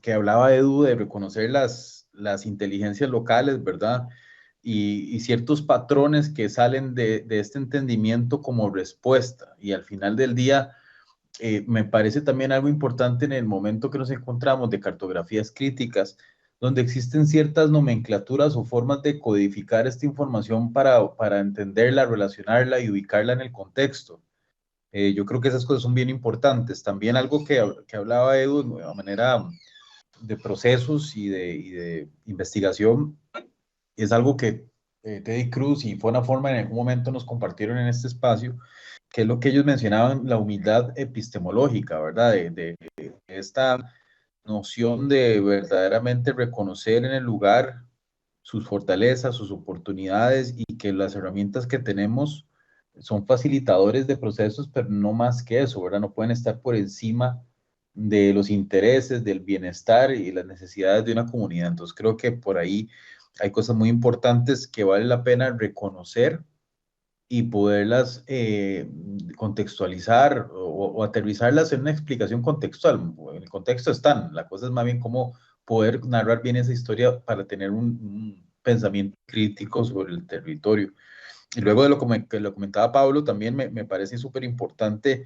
que hablaba Edu de reconocer las inteligencias locales, ¿verdad? Y ciertos patrones que salen de este entendimiento como respuesta. Y al final del día, me parece también algo importante en el momento que nos encontramos de cartografías críticas, donde existen ciertas nomenclaturas o formas de codificar esta información para entenderla, relacionarla y ubicarla en el contexto. Yo creo que esas cosas son bien importantes. También algo que hablaba Edu de manera de procesos y de investigación, es algo que Teddy Cruz y Fona Forman en algún momento nos compartieron en este espacio, que es lo que ellos mencionaban, la humildad epistemológica, ¿verdad? De esta noción de verdaderamente reconocer en el lugar sus fortalezas, sus oportunidades y que las herramientas que tenemos son facilitadores de procesos, pero no más que eso, ¿verdad? No pueden estar por encima de los intereses, del bienestar y las necesidades de una comunidad. Entonces creo que por ahí hay cosas muy importantes que vale la pena reconocer y poderlas contextualizar o aterrizarlas en una explicación contextual. En el contexto están, la cosa es más bien cómo poder narrar bien esa historia para tener un pensamiento crítico sobre el territorio. Y luego de lo que lo comentaba Pablo, también me parece súper importante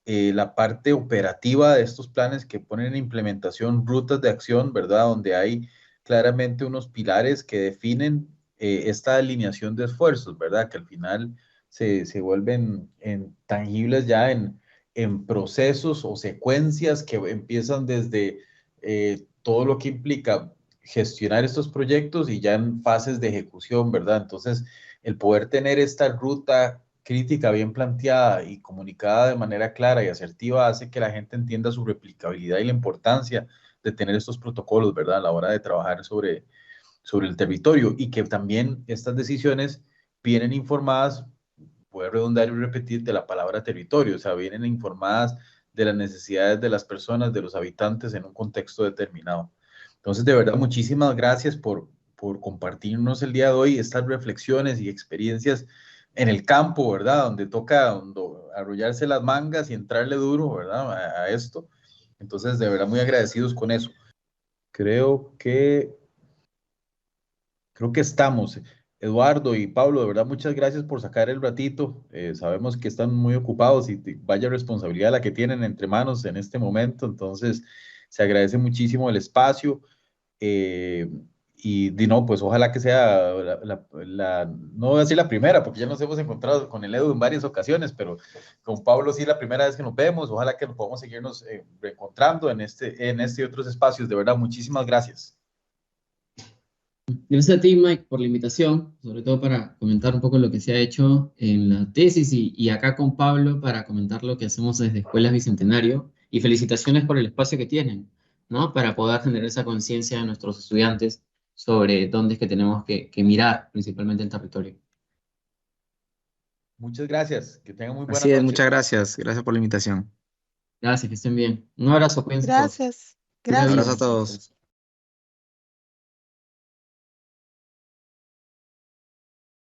la parte operativa de estos planes que ponen en implementación rutas de acción, ¿verdad? Donde hay claramente unos pilares que definen esta alineación de esfuerzos, ¿verdad? Que al final se vuelven tangibles ya en procesos o secuencias que empiezan desde todo lo que implica gestionar estos proyectos y ya en fases de ejecución, ¿verdad? Entonces, el poder tener esta ruta crítica bien planteada y comunicada de manera clara y asertiva hace que la gente entienda su replicabilidad y la importancia de tener estos protocolos, ¿verdad? A la hora de trabajar sobre el territorio y que también estas decisiones vienen informadas voy a redundar y repetir, de la palabra territorio, o sea, vienen informadas de las necesidades de las personas, de los habitantes en un contexto determinado. Entonces, de verdad, muchísimas gracias por compartirnos el día de hoy estas reflexiones y experiencias en el campo, ¿verdad? Donde toca arrollarse las mangas y entrarle duro, ¿verdad? A esto. Entonces, de verdad, muy agradecidos con eso. Creo que estamos. Eduardo y Pablo, de verdad, muchas gracias por sacar el ratito. Sabemos que están muy ocupados y vaya responsabilidad la que tienen entre manos en este momento. Entonces, se agradece muchísimo el espacio. Y no, pues ojalá que sea no voy a decir la primera, porque ya nos hemos encontrado con el Edu en varias ocasiones, pero con Pablo sí la primera vez que nos vemos. Ojalá que nos podamos seguirnos reencontrando en este y otros espacios. De verdad, muchísimas gracias. Gracias a ti, Mike, por la invitación, sobre todo para comentar un poco lo que se ha hecho en la tesis y acá con Pablo para comentar lo que hacemos desde Escuelas Bicentenario, y felicitaciones por el espacio que tienen, ¿no? Para poder generar esa conciencia de nuestros estudiantes sobre dónde es que tenemos que mirar principalmente el territorio. Muchas gracias, que tengan muy buena Así es, noche. muchas gracias. Gracias por la invitación. Gracias, que estén bien. Un abrazo, cuídense todos. Gracias. Un abrazo a todos.